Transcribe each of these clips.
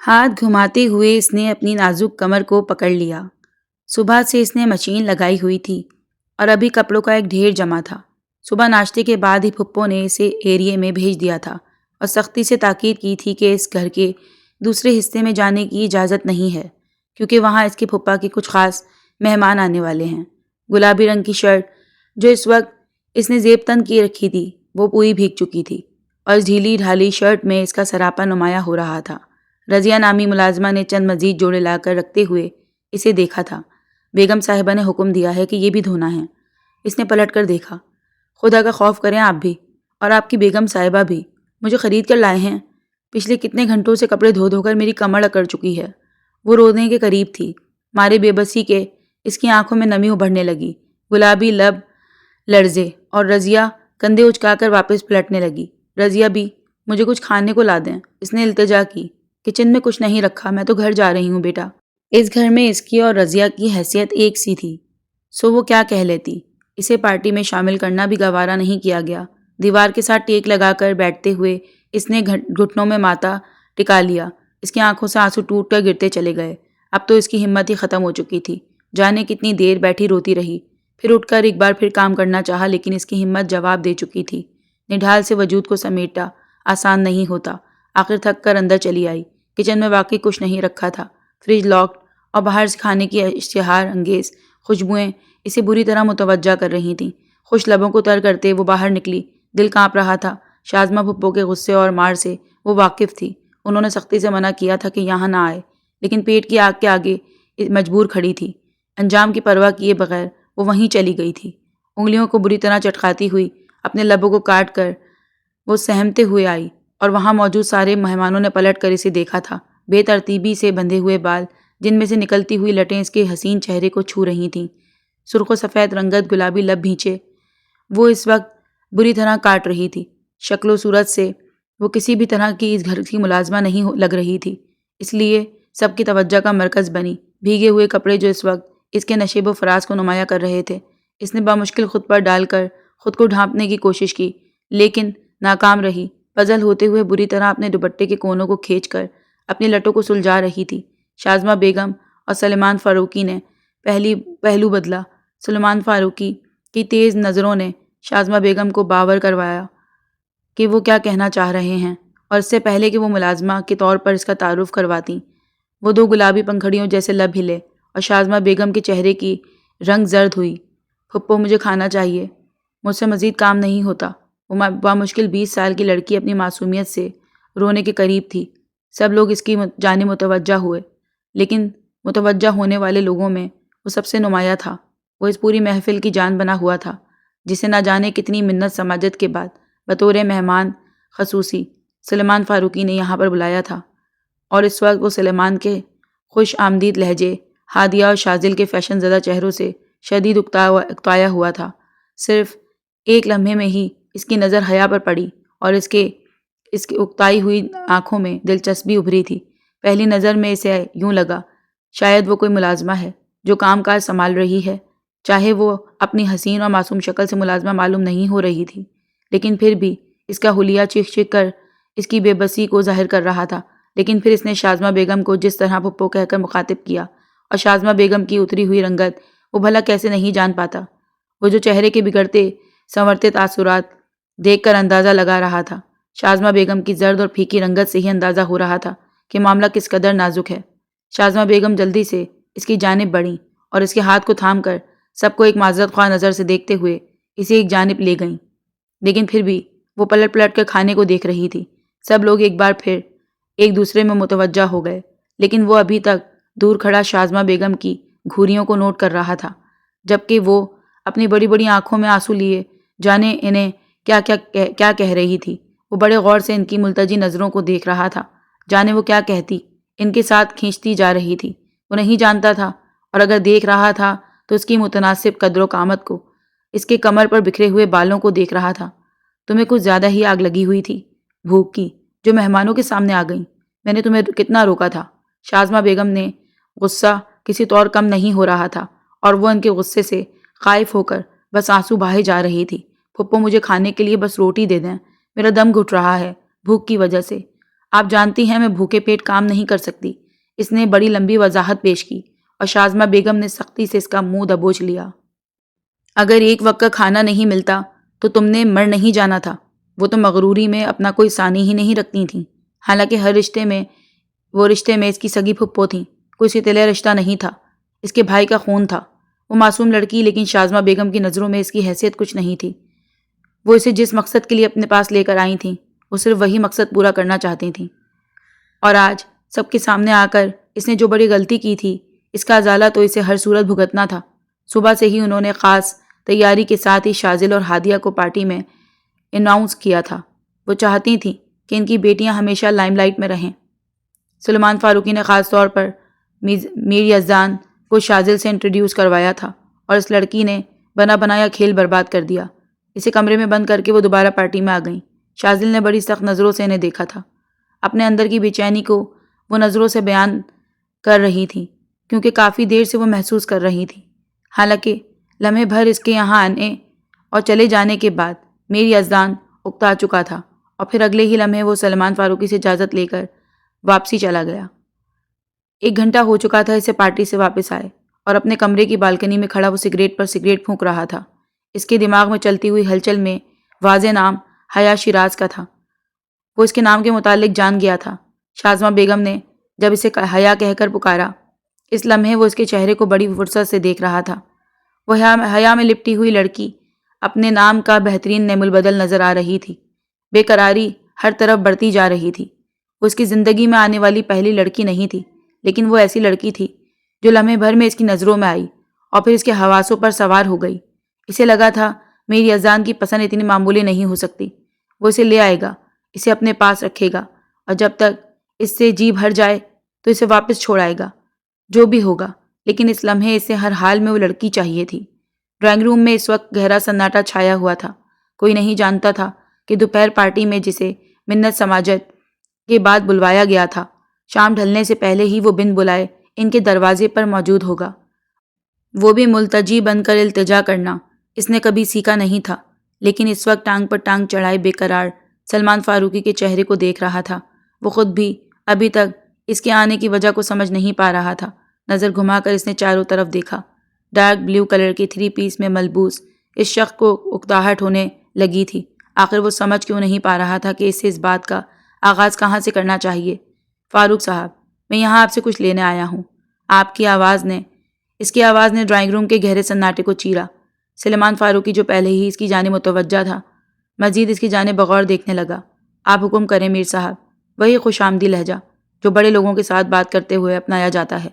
ہاتھ گھماتے ہوئے اس نے اپنی نازک کمر کو پکڑ لیا۔ صبح سے اس نے مشین لگائی ہوئی تھی اور ابھی کپڑوں کا ایک ڈھیر جمع تھا۔ صبح ناشتے کے بعد ہی پھپھو نے اسے ایریے میں بھیج دیا تھا اور سختی سے تاکید کی تھی کہ اس گھر کے دوسرے حصے میں جانے کی اجازت نہیں ہے، کیونکہ وہاں اس کے پھپھا کے کچھ خاص مہمان آنے والے ہیں۔ گلابی رنگ کی شرٹ جو اس وقت اس نے زیب تن کی رکھی تھی وہ پوری بھیگ چکی تھی اور اس ڈھیلی ڈھالی شرٹ میں اس کا سراپا نمایاں ہو رہا تھا۔ رضیہ نامی ملازمہ نے چند مزید جوڑے لا کر رکھتے ہوئے اسے دیکھا تھا۔ بیگم صاحبہ نے حکم دیا ہے کہ یہ بھی دھونا ہے۔ اس نے پلٹ کر دیکھا۔ خدا کا خوف کریں آپ بھی، اور آپ کی بیگم صاحبہ بھی، مجھے خرید کر لائے ہیں۔ پچھلے کتنے گھنٹوں سے کپڑے دھو دھو کر میری کمر اکڑ چکی ہے۔ وہ رونے کے قریب تھی۔ مارے بے بسی کے اس کی آنکھوں میں نمی ابھرنے لگی، گلابی لب لرزے اور رضیہ کندھے اچکا کر واپس پلٹنے لگی۔ رضیہ بھی، مجھے کچھ کھانے کو لا دیں، اس نے التجا کی۔ کچن میں کچھ نہیں رکھا، میں تو گھر جا رہی ہوں بیٹا۔ اس گھر میں اس کی اور رضیہ کی حیثیت ایک سی تھی، سو وہ کیا کہہ لیتی۔ اسے پارٹی میں شامل کرنا بھی گوارا نہیں کیا گیا۔ دیوار کے ساتھ ٹیک لگا کر بیٹھتے ہوئے اس نے گھٹنوں میں ماتھا ٹکا لیا۔ اس کی آنکھوں سے آنسو ٹوٹ کر گرتے چلے گئے۔ اب تو اس کی ہمت ہی ختم ہو چکی تھی۔ جانے کتنی دیر بیٹھی روتی رہی، پھر اٹھ کر ایک بار پھر کام کرنا چاہا، لیکن اس کی ہمت جواب دے چکی تھی۔ نڈھال سے وجود کو سمیٹا آسان نہیں ہوتا۔ آخر تھک کر اندر چلی آئی۔ کچن میں واقعی کچھ نہیں رکھا تھا۔ فریج لاکڈ اور باہر سے کھانے کی اشتہار انگیز خوشبوئیں اسے بری طرح متوجہ کر رہی تھیں۔ خوش لبوں کو تر کرتے وہ باہر نکلی۔ دل کانپ رہا تھا۔ شازمہ پھپھو کے غصے اور مار سے وہ واقف تھی۔ انہوں نے سختی سے منع کیا تھا کہ یہاں نہ آئے، لیکن پیٹ کی آگ کے آگے مجبور کھڑی تھی۔ انجام کی پرواہ کیے بغیر وہ وہیں چلی گئی تھی۔ انگلیوں کو بری طرح چٹکاتی ہوئی اپنے لبوں کو کاٹ کر وہ سہمتے ہوئے آئی، اور وہاں موجود سارے مہمانوں نے پلٹ کر اسے دیکھا تھا۔ بے ترتیبی سے بندھے ہوئے بال جن میں سے نکلتی ہوئی لٹیں اس کے حسین چہرے کو چھو رہی تھیں، سرخ و سفید رنگت گلابی لب بھینچے وہ اس وقت بری طرح کاٹ رہی تھی۔ شکل و صورت سے وہ کسی بھی طرح کی اس گھر کی ملازمہ نہیں لگ رہی تھی، اس لیے سب کی توجہ کا مرکز بنی۔ بھیگے ہوئے کپڑے جو اس وقت اس کے نشیب و فراز کو نمایاں کر رہے تھے، اس نے بامشکل خود پر ڈال کر خود کو ڈھانپنے کی کوشش کی، لیکن ناکام رہی۔ پزل ہوتے ہوئے بری طرح اپنے دوپٹے کے کونوں کو کھینچ کر اپنی لٹوں کو سلجھا رہی تھی۔ شازمہ بیگم اور سلیمان فاروقی نے پہلو بدلا۔ سلیمان فاروقی کی تیز نظروں نے شازمہ بیگم کو باور کروایا کہ وہ کیا کہنا چاہ رہے ہیں، اور اس سے پہلے کہ وہ ملازمہ کے طور پر اس کا تعارف کرواتیں، وہ دو گلابی پنکھڑیوں جیسے لب ہلے اور شازمہ بیگم کے چہرے کی رنگ زرد ہوئی۔ پھپھو، مجھے کھانا چاہیے، مجھ سے مزید کام نہیں ہوتا۔ وہ بامشکل 20 سال کی لڑکی اپنی معصومیت سے رونے کے قریب تھی۔ سب لوگ اس کی جانب متوجہ ہوئے، لیکن متوجہ ہونے والے لوگوں میں وہ سب سے نمایاں تھا۔ وہ اس پوری محفل کی جان بنا ہوا تھا، جسے نہ جانے کتنی منت سماجت کے بعد بطور مہمان خصوصی سلیمان فاروقی نے یہاں پر بلایا تھا، اور اس وقت وہ سلیمان کے خوش آمدید لہجے، ہادیہ اور شاذل کے فیشن زدہ چہروں سے شدید اکتایا ہوا تھا۔ صرف ایک لمحے میں ہی اس کی نظر حیا پر پڑی اور اس کی اکتائی ہوئی آنکھوں میں دلچسپی ابھری تھی۔ پہلی نظر میں اسے یوں لگا شاید وہ کوئی ملازمہ ہے جو کام کاج سنبھال رہی ہے، چاہے وہ اپنی حسین اور معصوم شکل سے ملازمہ معلوم نہیں ہو رہی تھی، لیکن پھر بھی اس کا حلیہ چیخ چیخ کر اس کی بے بسی کو ظاہر کر رہا تھا۔ لیکن پھر اس نے شازمہ بیگم کو جس طرح پھپھو کہہ کر مخاطب کیا، اور شازمہ بیگم کی اتری ہوئی رنگت وہ بھلا کیسے نہیں جان پاتا، وہ جو چہرے کے بگڑتے سنورتے تاثرات دیکھ کر اندازہ لگا رہا تھا۔ شازمہ بیگم کی زرد اور پھیکی رنگت سے ہی اندازہ ہو رہا تھا کہ معاملہ کس قدر نازک ہے۔ شازمہ بیگم جلدی سے اس کی جانب بڑھیں اور اس کے ہاتھ کو تھام کر سب کو ایک معذرت خواہ نظر سے دیکھتے ہوئے اسے ایک جانب لے گئیں، لیکن پھر بھی وہ پلٹ پلٹ کر کھانے کو دیکھ رہی تھی۔ سب لوگ ایک بار پھر ایک دوسرے میں متوجہ ہو گئے، لیکن وہ ابھی تک دور کھڑا شازمہ بیگم کی گھوریوں کو نوٹ کر رہا تھا، جبکہ وہ اپنی بڑی بڑی آنکھوں میں آنسو لیے جانے انہیں کیا کہہ رہی تھی۔ وہ بڑے غور سے ان کی ملتجی نظروں کو دیکھ رہا تھا، جانے وہ کیا کہتی، ان کے ساتھ کھینچتی جا رہی تھی۔ وہ نہیں جانتا تھا، اور اگر دیکھ رہا تھا تو اس کی متناسب قدر و قامت کو، اس کے کمر پر بکھرے ہوئے بالوں کو دیکھ رہا تھا۔ تمہیں کچھ زیادہ ہی آگ لگی ہوئی تھی، بھوک کی، جو مہمانوں کے سامنے آ گئیں۔ میں نے تمہیں کتنا روکا تھا۔ شازمہ بیگم نے غصہ کسی طور کم نہیں ہو رہا تھا، اور وہ ان کے غصے سے خائف ہو کر بس آنسو بہائے جا رہی تھی۔ پھپھو، مجھے کھانے کے لیے بس روٹی دے دیں، میرا دم گھٹ رہا ہے بھوک کی وجہ سے۔ آپ جانتی ہیں میں بھوکے پیٹ کام نہیں کر سکتی۔ اس نے بڑی لمبی وضاحت پیش کی اور شازمہ بیگم نے سختی سے اس کا منہ دبوچ لیا۔ اگر ایک وقت کا کھانا نہیں ملتا تو تم نے مر نہیں جانا تھا۔ وہ تو مغروری میں اپنا کوئی ثانی ہی نہیں رکھتی تھیں، حالانکہ ہر رشتے میں اس کی سگی پھپھو تھیں، کوئی ستیلے رشتہ نہیں تھا، اس کے بھائی کا خون تھا۔ وہ معصوم لڑکی، لیکن شازمہ بیگم کی نظروں میں اس کی حیثیت کچھ نہیں تھی۔ وہ اسے جس مقصد کے لیے اپنے پاس لے کر آئی تھیں، وہ صرف وہی مقصد پورا کرنا چاہتی تھیں۔ اور آج سب کے سامنے آ کر اس نے جو بڑی غلطی کی تھی، اس کا ازالہ تو اسے ہر صورت بھگتنا تھا۔ صبح سے ہی انہوں نے خاص تیاری کے ساتھ ہی شازل اور ہادیہ کو پارٹی میں اناؤنس کیا تھا۔ وہ چاہتی تھیں کہ ان کی بیٹیاں ہمیشہ لائم لائٹ میں رہیں۔ سلیمان فاروقی نے خاص طور پر میر یزدان کو شازل سے انٹروڈیوس کروایا تھا، اور اس لڑکی نے بنا بنایا کھیل برباد کر دیا۔ اسے کمرے میں بند کر کے وہ دوبارہ پارٹی میں آ گئیں۔ شازل نے بڑی سخت نظروں سے انہیں دیکھا تھا۔ اپنے اندر کی بے چینی کو وہ نظروں سے بیان کر رہی تھی، کیونکہ کافی دیر سے وہ محسوس کر رہی تھی۔ حالانکہ لمحے بھر اس کے یہاں آنے اور چلے جانے کے بعد میر یزدان اکتا چکا تھا، اور پھر اگلے ہی لمحے وہ سلیمان فاروقی سے اجازت لے کر واپسی چلا گیا۔ 1 گھنٹہ ہو چکا تھا اسے پارٹی سے واپس آئے، اور اپنے کمرے کی بالکنی میں کھڑا وہ سگریٹ پر سگریٹ پھونک رہا تھا۔ اس کے دماغ میں چلتی ہوئی ہلچل میں واضح نام حیا شیراز کا تھا۔ وہ اس کے نام کے متعلق جان گیا تھا۔ شازمہ بیگم نے جب اسے حیا کہہ کر پکارا، اس لمحے وہ اس کے چہرے کو بڑی فرصت سے دیکھ رہا تھا۔ وہ حیا میں لپٹی ہوئی لڑکی اپنے نام کا بہترین نعم البدل نظر آ رہی تھی۔ بے قراری ہر طرف بڑھتی جا رہی تھی۔ وہ اس کی زندگی میں آنے والی پہلی لڑکی نہیں تھی، لیکن وہ ایسی لڑکی تھی جو لمحے بھر میں اس کی نظروں میں آئی اور پھر اس کے حواسوں پر سوار ہو گئی۔ اسے لگا تھا میری یزدان کی پسند اتنی معمولی نہیں ہو سکتی۔ وہ اسے لے آئے گا، اسے اپنے پاس رکھے گا، اور جب تک اس سے جی بھر جائے تو اسے واپس چھوڑ آئے گا، جو بھی ہوگا۔ لیکن اس لمحے اسے ہر حال میں وہ لڑکی چاہیے تھی۔ ڈرائنگ روم میں اس وقت گہرا سناٹا چھایا ہوا تھا۔ کوئی نہیں جانتا تھا کہ دوپہر پارٹی میں جسے منت سماجت کے بعد بلوایا گیا تھا، شام ڈھلنے سے پہلے ہی وہ بن بلائے ان کے دروازے پر موجود ہوگا۔ وہ بھی ملتجی بن کر التجا کرنا اس نے کبھی سیکھا نہیں تھا، لیکن اس وقت ٹانگ پر ٹانگ چڑھائے بے قرار سلمان فاروقی کے چہرے کو دیکھ رہا تھا۔ وہ خود بھی ابھی تک اس کے آنے کی وجہ کو سمجھ نہیں پا رہا تھا۔ نظر گھما کر اس نے چاروں طرف دیکھا۔ ڈارک بلیو کلر کے 3 پیس میں ملبوس اس شخص کو اکتاہٹ ہونے لگی تھی۔ آخر وہ سمجھ کیوں نہیں پا رہا تھا کہ اسے اس بات کا آغاز کہاں سے کرنا چاہیے۔ فاروق صاحب، میں یہاں آپ سے کچھ لینے آیا ہوں۔ اس کی آواز نے ڈرائنگ روم کے گہرے سناٹے کو چیرا۔ سلیمان فاروقی جو پہلے ہی اس کی جانب متوجہ تھا، مزید اس کی جانب بغور دیکھنے لگا۔ آپ حکم کریں میر صاحب، وہی خوش آمدی لہجہ جو بڑے لوگوں کے ساتھ بات کرتے ہوئے اپنایا جاتا ہے۔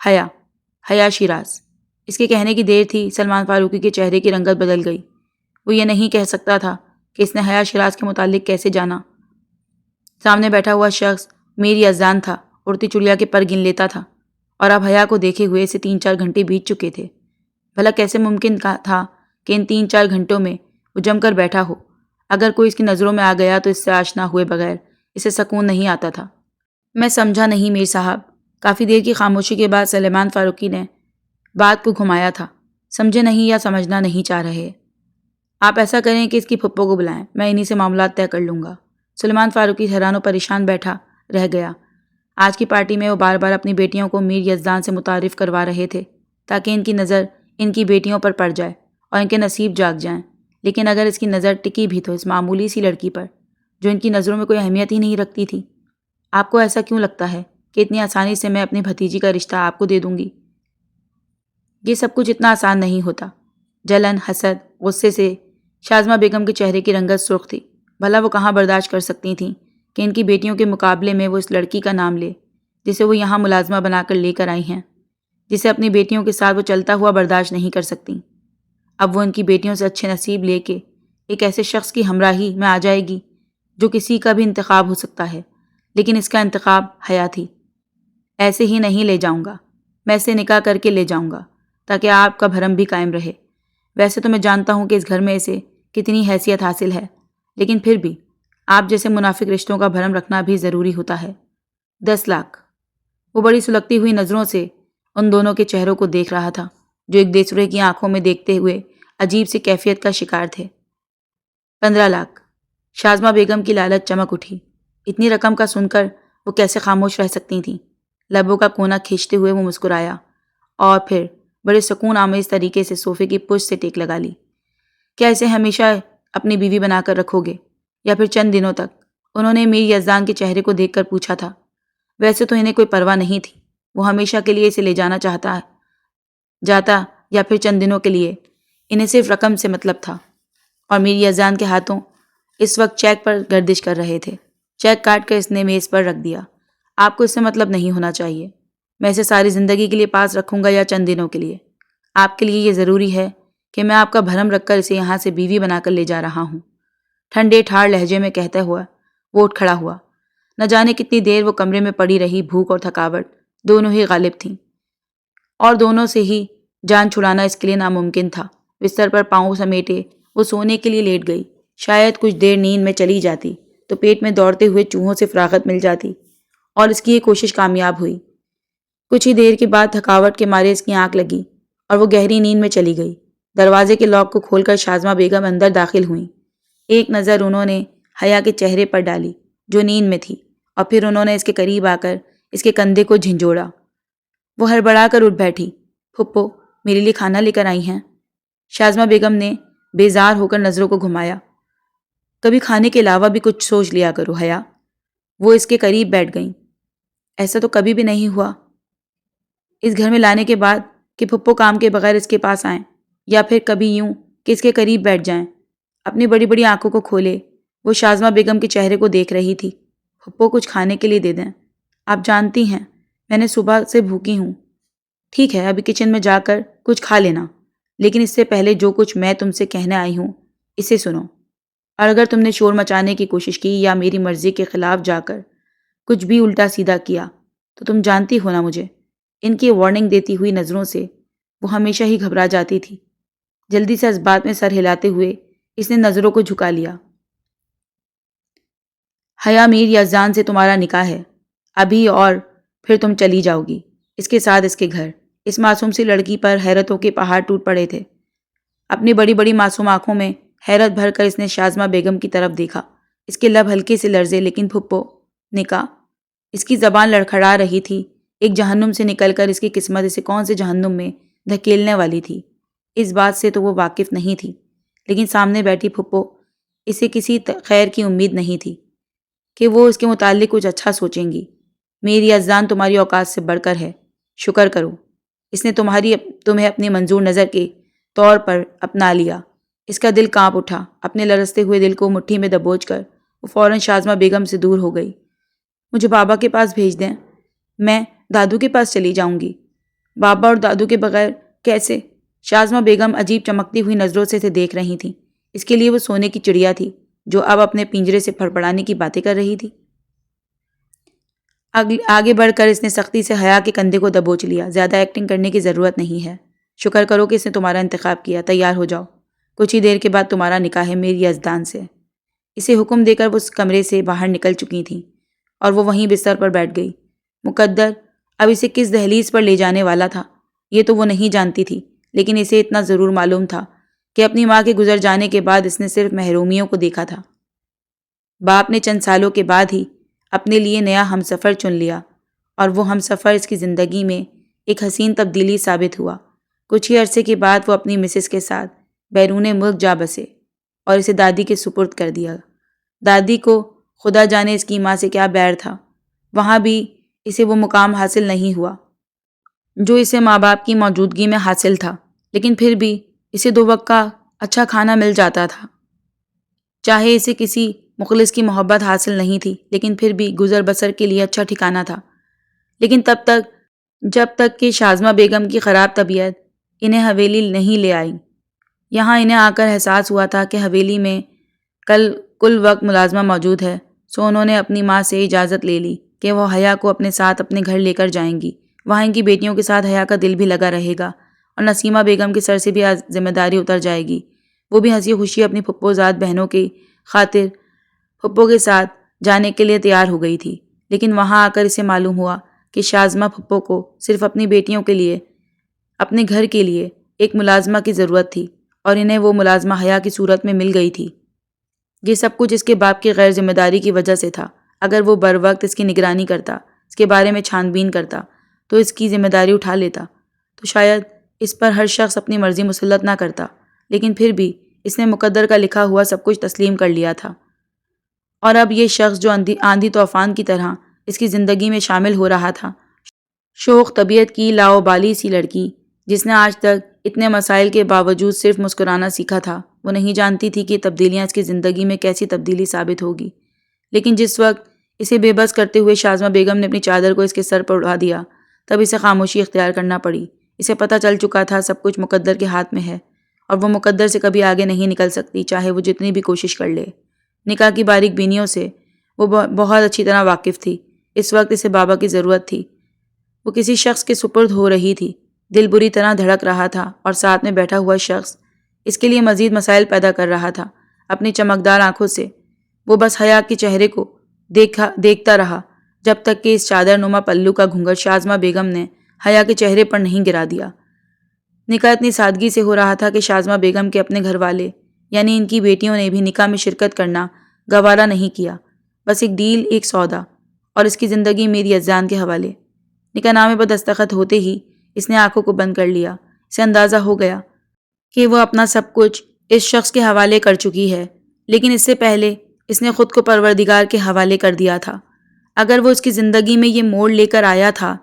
حیا شیراز۔ اس کے کہنے کی دیر تھی، سلمان فاروقی کے چہرے کی رنگت بدل گئی۔ وہ یہ نہیں کہہ سکتا تھا کہ اس نے حیا شیراز کے متعلق کیسے جانا۔ سامنے بیٹھا ہوا شخص میر یزدان تھا، اڑتی چڑیا کے پر گن لیتا تھا، اور اب حیا کو دیکھے ہوئے اسے 3-4 گھنٹے بیت چکے تھے۔ بھلا کیسے ممکن تھا کہ ان 3-4 گھنٹوں میں وہ جم کر بیٹھا ہو؟ اگر کوئی اس کی نظروں میں آ گیا تو اس سے آشنا ہوئے بغیر اسے سکون نہیں آتا تھا۔ میں سمجھا نہیں میر صاحب۔ کافی دیر کی خاموشی کے بعد سلیمان فاروقی نے بات کو گھمایا تھا۔ سمجھے نہیں یا سمجھنا نہیں چاہ رہے؟ آپ ایسا کریں کہ اس کی پھپھو کو بلائیں، میں انہی سے معاملات طے کر لوں گا۔ سلیمان فاروقی حیران و پریشان بیٹھا رہ گیا۔ آج کی پارٹی میں وہ بار بار اپنی بیٹیوں کو میر یزدان سے متعارف کروا رہے تھے تاکہ ان کی نظر ان کی بیٹیوں پر پڑ جائے اور ان کے نصیب جاگ جائیں، لیکن اگر اس کی نظر ٹکی بھی تو اس معمولی سی لڑکی پر جو ان کی نظروں میں کوئی اہمیت ہی نہیں رکھتی تھی۔ آپ کو ایسا کیوں لگتا ہے کہ اتنی آسانی سے میں اپنی بھتیجی کا رشتہ آپ کو دے دوں گی؟ یہ سب کچھ اتنا آسان نہیں ہوتا۔ جلن، حسد، غصے سے شازمہ بیگم کے چہرے کی رنگت سرخ تھی۔ بھلا وہ کہاں برداشت کر سکتی تھیں کہ ان کی بیٹیوں کے مقابلے میں وہ اس لڑکی کا نام لے جسے وہ یہاں ملازمہ بنا کر لے کر آئی ہیں، جسے اپنی بیٹیوں کے ساتھ وہ چلتا ہوا برداشت نہیں کر سکتی۔ اب وہ ان کی بیٹیوں سے اچھے نصیب لے کے ایک ایسے شخص کی ہمراہی میں آ جائے گی جو کسی کا بھی انتخاب ہو سکتا ہے، لیکن اس کا انتخاب حیا تھی۔ ایسے ہی نہیں لے جاؤں گا، میں اسے نکاح کر کے لے جاؤں گا تاکہ آپ کا بھرم بھی قائم رہے۔ ویسے تو میں جانتا ہوں کہ اس گھر میں اسے کتنی حیثیت حاصل ہے، لیکن پھر بھی آپ جیسے منافق رشتوں کا بھرم رکھنا بھی ضروری ہوتا ہے۔ 10 لاکھ۔ وہ بڑی سلگتی ہوئی نظروں سے ان دونوں کے چہروں کو دیکھ رہا تھا جو ایک دوسرے کی آنکھوں میں دیکھتے ہوئے عجیب سی کیفیت کا شکار تھے۔ 15 لاکھ۔ شازمہ بیگم کی لالچ چمک اٹھی۔ اتنی رقم کا سن کر وہ کیسے خاموش رہ سکتی تھیں؟ لبوں کا کونا کھینچتے ہوئے وہ مسکرایا اور پھر بڑے سکون آمیز طریقے سے صوفے کی پشت سے ٹیک لگا لی۔ کیا اسے ہمیشہ اپنی بیوی بنا کر رکھو گے یا پھر چند دنوں تک؟ انہوں نے میر یزدان کے چہرے کو دیکھ کر پوچھا تھا۔ ویسے تو انہیں کوئی پرواہ نہیں تھی، وہ ہمیشہ کے لیے اسے لے جانا جاتا یا پھر چند دنوں کے لیے، انہیں صرف رقم سے مطلب تھا۔ اور میر یزدان کے ہاتھوں اس وقت چیک پر گردش کر رہے تھے۔ چیک کاٹ کر اس نے میز پر رکھ دیا۔ آپ کو اس سے مطلب نہیں ہونا چاہیے، میں اسے ساری زندگی کے لیے پاس رکھوں گا یا چند دنوں کے لیے؟ آپ کے لیے یہ ضروری ہے کہ میں آپ کا بھرم رکھ کر اسے یہاں سے بیوی بنا کر لے جا رہا ہوں؟ ٹھنڈے ٹھاڑ لہجے میں کہتا ہوا وہ اٹھ کھڑا ہوا۔ نہ جانے کتنی دیر وہ کمرے میں پڑی رہی، بھوک اور تھکاوٹ دونوں ہی غالب تھیں اور دونوں سے ہی جان چھڑانا اس کے لیے ناممکن تھا۔ بستر پر پاؤں سمیٹے وہ سونے کے لیے لیٹ گئی۔ شاید کچھ دیر نیند میں چلی جاتی تو پیٹ میں دوڑتے ہوئے چوہوں سے فراغت مل جاتی، اور اس کی یہ کوشش کامیاب ہوئی۔ کچھ ہی دیر کے بعد تھکاوٹ کے مارے اس کی آنکھ لگی اور وہ گہری نیند میں چلی گئی۔ دروازے کے لاک کو کھول کر شازمہ بیگم اندر داخل ہوئیں۔ ایک نظر انہوں نے حیا کے چہرے پر ڈالی جو نیند میں تھی، اور پھر انہوں نے اس کے قریب آ کر اس کے کندھے کو جھنجھوڑا۔ وہ ہڑبڑا کر اٹھ بیٹھی۔ پھپھو میرے لیے کھانا لے کر آئی ہیں؟ شازمہ بیگم نے بیزار ہو کر نظروں کو گھمایا۔ کبھی کھانے کے علاوہ بھی کچھ سوچ لیا کرو حیا۔ وہ اس کے قریب بیٹھ گئیں۔ ایسا تو کبھی بھی نہیں ہوا اس گھر میں لانے کے بعد کہ پھپھو کام کے بغیر اس کے پاس آئیں، یا پھر کبھی یوں کہ اس کے قریب بیٹھ جائیں۔ اپنی بڑی بڑی آنکھوں کو کھولے وہ شازمہ بیگم کے چہرے کو دیکھ رہی تھی۔ پھپھو کچھ کھانے کے لیے دے دیں؟ آپ جانتی ہیں میں نے صبح سے بھوکی ہوں۔ ٹھیک ہے، ابھی کچن میں جا کر کچھ کھا لینا، لیکن اس سے پہلے جو کچھ میں تم سے کہنے آئی ہوں اسے سنو۔ اور اگر تم نے شور مچانے کی کوشش کی یا میری مرضی کے خلاف جا کر کچھ بھی الٹا سیدھا کیا تو تم جانتی ہو نا مجھے۔ ان کی وارننگ دیتی ہوئی نظروں سے وہ ہمیشہ ہی گھبرا جاتی تھی۔ جلدی سے اس بات میں سر ہلاتے ہوئے اس نے نظروں کو جھکا لیا۔ حیا میر یزدان سے تمہارا نکاح ہے ابھی، اور پھر تم چلی جاؤ گی اس کے ساتھ اس کے گھر۔ اس معصوم سی لڑکی پر حیرتوں کے پہاڑ ٹوٹ پڑے تھے۔ اپنی بڑی بڑی معصوم آنکھوں میں حیرت بھر کر اس نے شازمہ بیگم کی طرف دیکھا۔ اس کے لب ہلکے سے لرزے۔ لیکن پھپھو نکاح؟ اس کی زبان لڑکھڑا رہی تھی۔ ایک جہنم سے نکل کر اس کی قسمت اسے کون سے جہنم میں دھکیلنے والی تھی، اس بات سے تو وہ واقف نہیں تھی۔ لیکن سامنے بیٹھی پھپھو اسے کسی خیر کی امید نہیں تھی کہ وہ اس کے متعلق کچھ اچھا سوچیں گی۔ میری یزدان تمہاری اوقات سے بڑھ کر ہے، شکر کرو اس نے تمہیں اپنی منظور نظر کے طور پر اپنا لیا۔ اس کا دل کانپ اٹھا۔ اپنے لرزتے ہوئے دل کو مٹھی میں دبوچ کر وہ فوراً شازمہ بیگم سے دور ہو گئی۔ مجھے بابا کے پاس بھیج دیں، میں دادو کے پاس چلی جاؤں گی۔ بابا اور دادو کے بغیر کیسے؟ شازمہ بیگم عجیب چمکتی ہوئی نظروں سے اسے دیکھ رہی تھیں۔ اس کے لیے وہ سونے کی چڑیا تھی جو اب اپنے پنجرے سے پھڑپڑانے کی باتیں کر رہی تھی۔ آگے بڑھ کر اس نے سختی سے حیا کے کندھے کو دبوچ لیا۔ زیادہ ایکٹنگ کرنے کی ضرورت نہیں ہے، شکر کرو کہ اس نے تمہارا انتخاب کیا۔ تیار ہو جاؤ، کچھ ہی دیر کے بعد تمہارا نکاح ہے میری یزدان سے۔ اسے حکم دے کر وہ اس کمرے سے باہر نکل چکی تھیں اور وہ وہیں بستر پر بیٹھ گئی۔ مقدر اب اسے کس دہلیز پر لے جانے والا تھا یہ تو وہ نہیں جانتی تھی، لیکن اسے اتنا ضرور معلوم تھا کہ اپنی ماں کے گزر جانے کے بعد اس نے صرف محرومیوں کو دیکھا تھا۔ باپ نے چند سالوں کے بعد ہی اپنے لیے نیا ہمسفر چن لیا، اور وہ ہمسفر اس کی زندگی میں ایک حسین تبدیلی ثابت ہوا۔ کچھ ہی عرصے کے بعد وہ اپنی مسز کے ساتھ بیرون ملک جا بسے اور اسے دادی کے سپرد کر دیا۔ دادی کو خدا جانے اس کی ماں سے کیا بیر تھا، وہاں بھی اسے وہ مقام حاصل نہیں ہوا جو اسے ماں باپ کی موجودگی میں حاصل تھا، لیکن پھر بھی اسے 2 وقت کا اچھا کھانا مل جاتا تھا۔ چاہے اسے کسی مخلص کی محبت حاصل نہیں تھی، لیکن پھر بھی گزر بسر کے لیے اچھا ٹھکانہ تھا۔ لیکن جب تک کہ شازمہ بیگم کی خراب طبیعت انہیں حویلی نہیں لے آئی۔ یہاں انہیں آ کر احساس ہوا تھا کہ حویلی میں کل وقت ملازمہ موجود ہے، سو انہوں نے اپنی ماں سے اجازت لے لی کہ وہ حیا کو اپنے ساتھ اپنے گھر لے کر جائیں گی۔ وہاں ان کی بیٹیوں کے ساتھ حیا کا دل بھی لگا رہے گا، اور نسیمہ بیگم کے سر سے بھی ذمہ داری اتر جائے گی۔ وہ بھی ہنسی خوشی اپنی پھپھو زاد بہنوں کی خاطر پھپھو کے ساتھ جانے کے لیے تیار ہو گئی تھی۔ لیکن وہاں آ کر اسے معلوم ہوا کہ شازمہ پھپھو کو صرف اپنی بیٹیوں کے لیے، اپنے گھر کے لیے ایک ملازمہ کی ضرورت تھی، اور انہیں وہ ملازمہ حیا کی صورت میں مل گئی تھی۔ یہ سب کچھ اس کے باپ کی غیر ذمہ داری کی وجہ سے تھا۔ اگر وہ بر وقت اس کی نگرانی کرتا، اس کے بارے میں چھان بین کرتا، تو اس کی ذمہ داری اٹھا لیتا، تو شاید اس پر ہر شخص اپنی مرضی مسلط نہ کرتا۔ لیکن پھر بھی اس نے مقدر کا لکھا ہوا سب کچھ تسلیم کر لیا تھا، اور اب یہ شخص جو آندھی طوفان کی طرح اس کی زندگی میں شامل ہو رہا تھا، شوخ طبیعت کی لاؤبالی سی لڑکی جس نے آج تک اتنے مسائل کے باوجود صرف مسکرانا سیکھا تھا، وہ نہیں جانتی تھی کہ تبدیلیاں اس کی زندگی میں کیسی تبدیلی ثابت ہوگی۔ لیکن جس وقت اسے بے بس کرتے ہوئے شازمہ بیگم نے اپنی چادر کو اس کے سر پر اڑا دیا، تب اسے خاموشی اختیار کرنا پڑی۔ اسے پتہ چل چکا تھا سب کچھ مقدر کے ہاتھ میں ہے، اور وہ مقدر سے کبھی آگے نہیں نکل سکتی، چاہے وہ جتنی بھی کوشش کر لے۔ نکاح کی باریک بینیوں سے وہ بہت اچھی طرح واقف تھی۔ اس وقت اسے بابا کی ضرورت تھی۔ وہ کسی شخص کے سپرد ہو رہی تھی، دل بری طرح دھڑک رہا تھا، اور ساتھ میں بیٹھا ہوا شخص اس کے لیے مزید مسائل پیدا کر رہا تھا۔ اپنی چمکدار آنکھوں سے وہ بس حیا کے چہرے کو دیکھتا رہا، جب تک کہ اس چادر نما پلو کا گھونگھٹ شازمہ بیگم نے حیا کے چہرے پر نہیں گرا دیا۔ نکاح اتنی سادگی سے ہو رہا تھا کہ شازمہ بیگم کے اپنے گھر والے یعنی ان کی بیٹیوں نے بھی نکاح میں شرکت کرنا گوارا نہیں کیا۔ بس ایک ڈیل، ایک سودا، اور اس کی زندگی میری یزدان کے حوالے۔ نکاح نامے پر دستخط ہوتے ہی اس نے آنکھوں کو بند کر لیا۔ اسے اندازہ ہو گیا کہ وہ اپنا سب کچھ اس شخص کے حوالے کر چکی ہے، لیکن اس سے پہلے اس نے خود کو پروردگار کے حوالے کر دیا تھا۔ اگر وہ اس کی زندگی میں یہ موڑ لے کر آیا تھا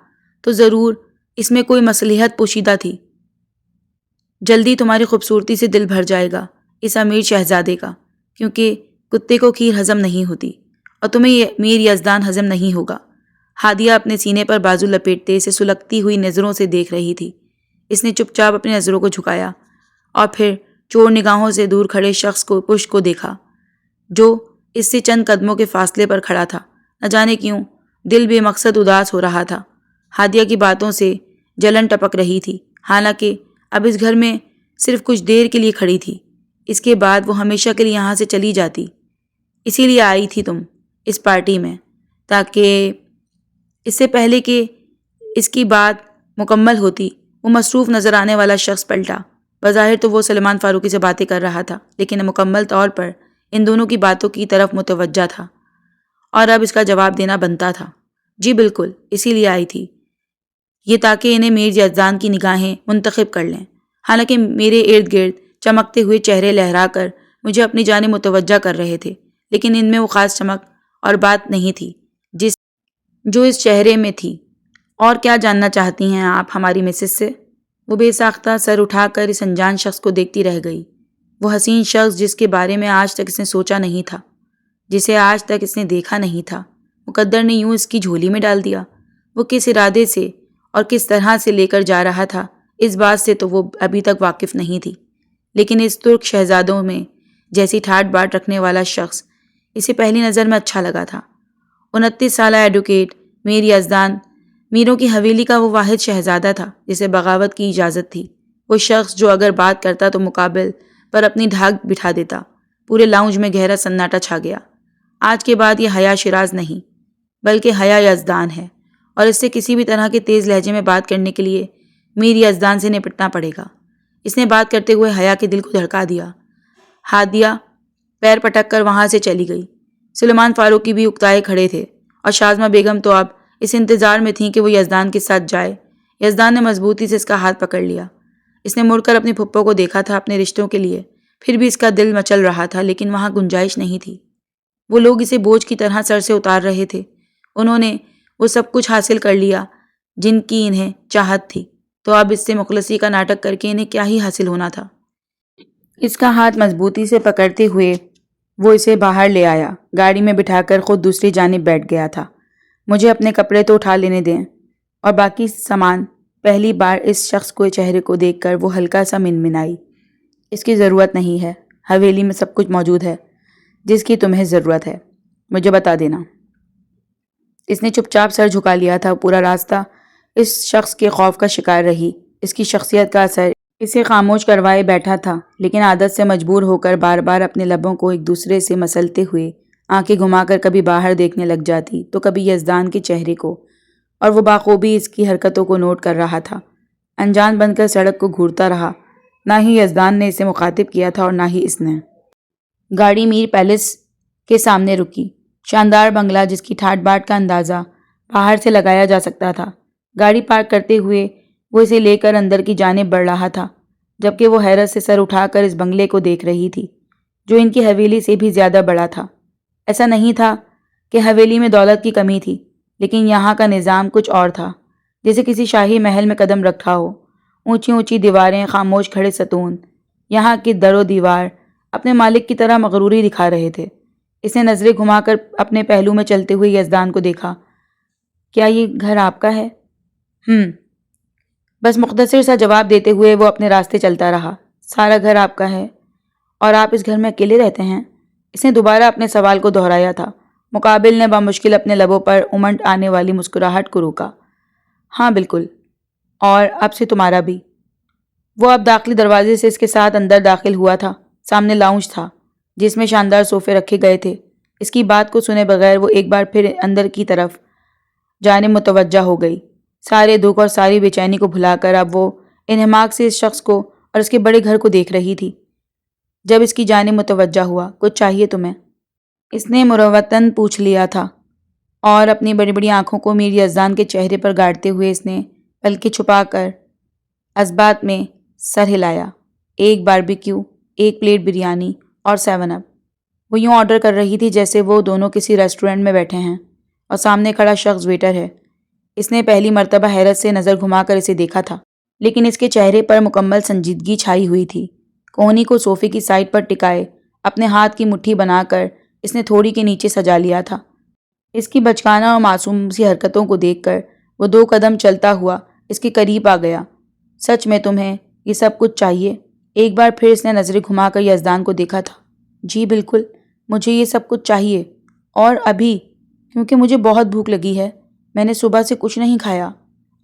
تو ضرور اس میں کوئی مصلحت پوشیدہ تھی۔ جلدی تمہاری خوبصورتی سے دل بھر جائے گا اس امیر شہزادے کا، کیونکہ کتے کو کھیر ہضم نہیں ہوتی، اور تمہیں یہ میر یزدان ہضم نہیں ہوگا۔ ہادیہ اپنے سینے پر بازو لپیٹتے اسے سلگتی ہوئی نظروں سے دیکھ رہی تھی۔ اس نے چپ چاپ اپنی نظروں کو جھکایا اور پھر چور نگاہوں سے دور کھڑے شخص کو پشت کو دیکھا جو اس سے چند قدموں کے فاصلے پر کھڑا تھا۔ نہ جانے کیوں دل بے مقصد اداس ہو رہا تھا۔ ہادیہ کی باتوں سے جلن ٹپک رہی تھی، حالانکہ اب اس گھر میں صرف کچھ دیر کے لیے کھڑی تھی، اس کے بعد وہ ہمیشہ کے لیے یہاں سے چلی جاتی۔ اسی لیے آئی تھی تم اس پارٹی میں، تاکہ اس سے پہلے کہ اس کی بات مکمل ہوتی وہ مصروف نظر آنے والا شخص پلٹا۔ بظاہر تو وہ سلمان فاروقی سے باتیں کر رہا تھا، لیکن مکمل طور پر ان دونوں کی باتوں کی طرف متوجہ تھا، اور اب اس کا جواب دینا بنتا تھا۔ جی بالکل، اسی لیے آئی تھی، یہ تاکہ انہیں میر یزدان کی نگاہیں منتخب کر لیں۔ حالانکہ میرے ارد گرد چمکتے ہوئے چہرے لہرا کر مجھے اپنی جانب متوجہ کر رہے تھے، لیکن ان میں وہ خاص چمک اور بات نہیں تھی جو اس چہرے میں تھی۔ اور کیا جاننا چاہتی ہیں آپ ہماری مسز سے؟ وہ بے ساختہ سر اٹھا کر اس انجان شخص کو دیکھتی رہ گئی۔ وہ حسین شخص جس کے بارے میں آج تک اس نے سوچا نہیں تھا، جسے آج تک اس نے دیکھا نہیں تھا، مقدر نے یوں اس کی جھولی میں ڈال دیا۔ وہ کس ارادے سے اور کس طرح سے لے کر جا رہا تھا، اس بات سے تو وہ ابھی تک واقف نہیں تھی، لیکن اس ترک شہزادوں میں جیسی ٹھاٹ باٹ رکھنے والا شخص اسے پہلی نظر میں اچھا لگا تھا۔ 29 سالہ ایڈوکیٹ میر یزدان میروں کی حویلی کا وہ واحد شہزادہ تھا جسے بغاوت کی اجازت تھی۔ وہ شخص جو اگر بات کرتا تو مقابل پر اپنی ڈھاک بٹھا دیتا۔ پورے لاؤنج میں گہرا سناٹا چھا گیا۔ آج کے بعد یہ حیا شیراز نہیں بلکہ حیا یزدان ہے، اور اس سے کسی بھی طرح کے تیز لہجے میں بات کرنے کے لیے میر یزدان سے نپٹنا پڑے گا۔ اس نے بات کرتے ہوئے حیا کے دل کو دھڑکا دیا۔ ہادیہ پیر پٹک کر وہاں سے چلی گئی۔ سلیمان فاروقی بھی اکتائے کھڑے تھے، اور شازمہ بیگم تو اب اس انتظار میں تھیں کہ وہ یزدان کے ساتھ جائے۔ یزدان نے مضبوطی سے اس کا ہاتھ پکڑ لیا۔ اس نے مڑ کر اپنی پھپھو کو دیکھا تھا اپنے رشتوں کے لیے، پھر بھی اس کا دل مچل رہا تھا، لیکن وہاں گنجائش نہیں تھی۔ وہ لوگ اسے بوجھ کی طرح سر سے اتار رہے تھے۔ انہوں نے وہ سب کچھ حاصل کر لیا جن کی انہیں چاہت تھی، تو اب اس سے مخلصی کا ناٹک کر کے انہیں کیا ہی حاصل ہونا تھا۔ اس کا ہاتھ مضبوطی سے پکڑتے ہوئے وہ اسے باہر لے آیا، گاڑی میں بٹھا کر خود دوسری جانب بیٹھ گیا تھا۔ مجھے اپنے کپڑے تو اٹھا لینے دیں اور باقی سامان۔ پہلی بار اس شخص کو چہرے کو دیکھ کر وہ ہلکا سا منمنائی۔ اس کی ضرورت نہیں ہے، حویلی میں سب کچھ موجود ہے جس کی تمہیں ضرورت ہے، مجھے بتا دینا۔ اس نے چپ چاپ سر جھکا لیا تھا۔ پورا راستہ اس شخص کے خوف کا شکار رہی۔ اس کی شخصیت کا اثر اسے خاموش کروائے بیٹھا تھا، لیکن عادت سے مجبور ہو کر بار بار اپنے لبوں کو ایک دوسرے سے مسلتے ہوئے آنکھیں گھما کر کبھی باہر دیکھنے لگ جاتی تو کبھی یزدان کے چہرے کو، اور وہ بخوبی اس کی حرکتوں کو نوٹ کر رہا تھا۔ انجان بن کر سڑک کو گھورتا رہا۔ نہ ہی یزدان نے اسے مخاطب کیا تھا اور نہ ہی اس نے۔ گاڑی میر پیلس کے سامنے رکی۔ شاندار بنگلہ جس کی ٹھاٹ باٹ کا اندازہ باہر سے لگایا جا سکتا تھا۔ گاڑی پارک کرتے ہوئے وہ اسے لے کر اندر کی جانب بڑھ رہا تھا، جبکہ وہ حیرت سے سر اٹھا کر اس بنگلے کو دیکھ رہی تھی جو ان کی حویلی سے بھی زیادہ بڑا تھا۔ ایسا نہیں تھا کہ حویلی میں دولت کی کمی تھی، لیکن یہاں کا نظام کچھ اور تھا، جیسے کسی شاہی محل میں قدم رکھا ہو۔ اونچی اونچی دیواریں، خاموش کھڑے ستون، یہاں کی در و دیوار اپنے مالک کی طرح مغروری دکھا رہے تھے۔ اس نے نظریں گھما کر اپنے پہلو میں چلتے ہوئے یزدان کو دیکھا۔ کیا یہ گھر آپ کا ہے؟ بس مختصر سا جواب دیتے ہوئے وہ اپنے راستے چلتا رہا۔ سارا گھر آپ کا ہے؟ اور آپ اس گھر میں اکیلے رہتے ہیں؟ اس نے دوبارہ اپنے سوال کو دہرایا تھا۔ مقابل نے بامشکل اپنے لبوں پر امنڈ آنے والی مسکراہٹ کو روکا۔ ہاں بالکل، اور اب سے تمہارا بھی۔ وہ اب داخلی دروازے سے اس کے ساتھ اندر داخل ہوا تھا۔ سامنے لاؤنج تھا جس میں شاندار صوفے رکھے گئے تھے۔ اس کی بات کو سنے بغیر وہ ایک بار پھر اندر کی طرف جانب متوجہ ہو گئی۔ سارے دکھ اور ساری بے چینی کو بھلا کر اب وہ انہماک سے اس شخص کو اور اس کے بڑے گھر کو دیکھ رہی تھی۔ جب اس کی جانب متوجہ ہوا، کچھ چاہیے تمہیں؟ اس نے مروتاً پوچھ لیا تھا، اور اپنی بڑی بڑی آنکھوں کو میر یزدان کے چہرے پر گاڑتے ہوئے اس نے پلکیں چھپا کر اثبات میں سر ہلایا۔ ایک باربیکیو، ایک پلیٹ بریانی اور 7 اپ۔ وہ یوں آرڈر کر رہی تھی جیسے وہ دونوں کسی ریسٹورنٹ میں بیٹھے ہیں اور سامنے کھڑا شخص ویٹر ہے۔ اس نے پہلی مرتبہ حیرت سے نظر گھما کر اسے دیکھا تھا، لیکن اس کے چہرے پر مکمل سنجیدگی چھائی ہوئی تھی۔ کونی کو صوفے کی سائڈ پر ٹکائے اپنے ہاتھ کی مٹھی بنا کر اس نے تھوڑی کے نیچے سجا لیا تھا۔ اس کی بچکانہ اور معصوم سی حرکتوں کو دیکھ کر وہ 2 قدم چلتا ہوا اس کے قریب آ گیا۔ سچ میں تمہیں یہ سب کچھ چاہیے؟ ایک بار پھر اس نے نظریں گھما کر یزدان کو دیکھا تھا۔ جی بالکل، مجھے یہ سب کچھ چاہیے، اور ابھی، کیونکہ مجھے بہت بھوک لگی ہے۔ میں نے صبح سے کچھ نہیں کھایا۔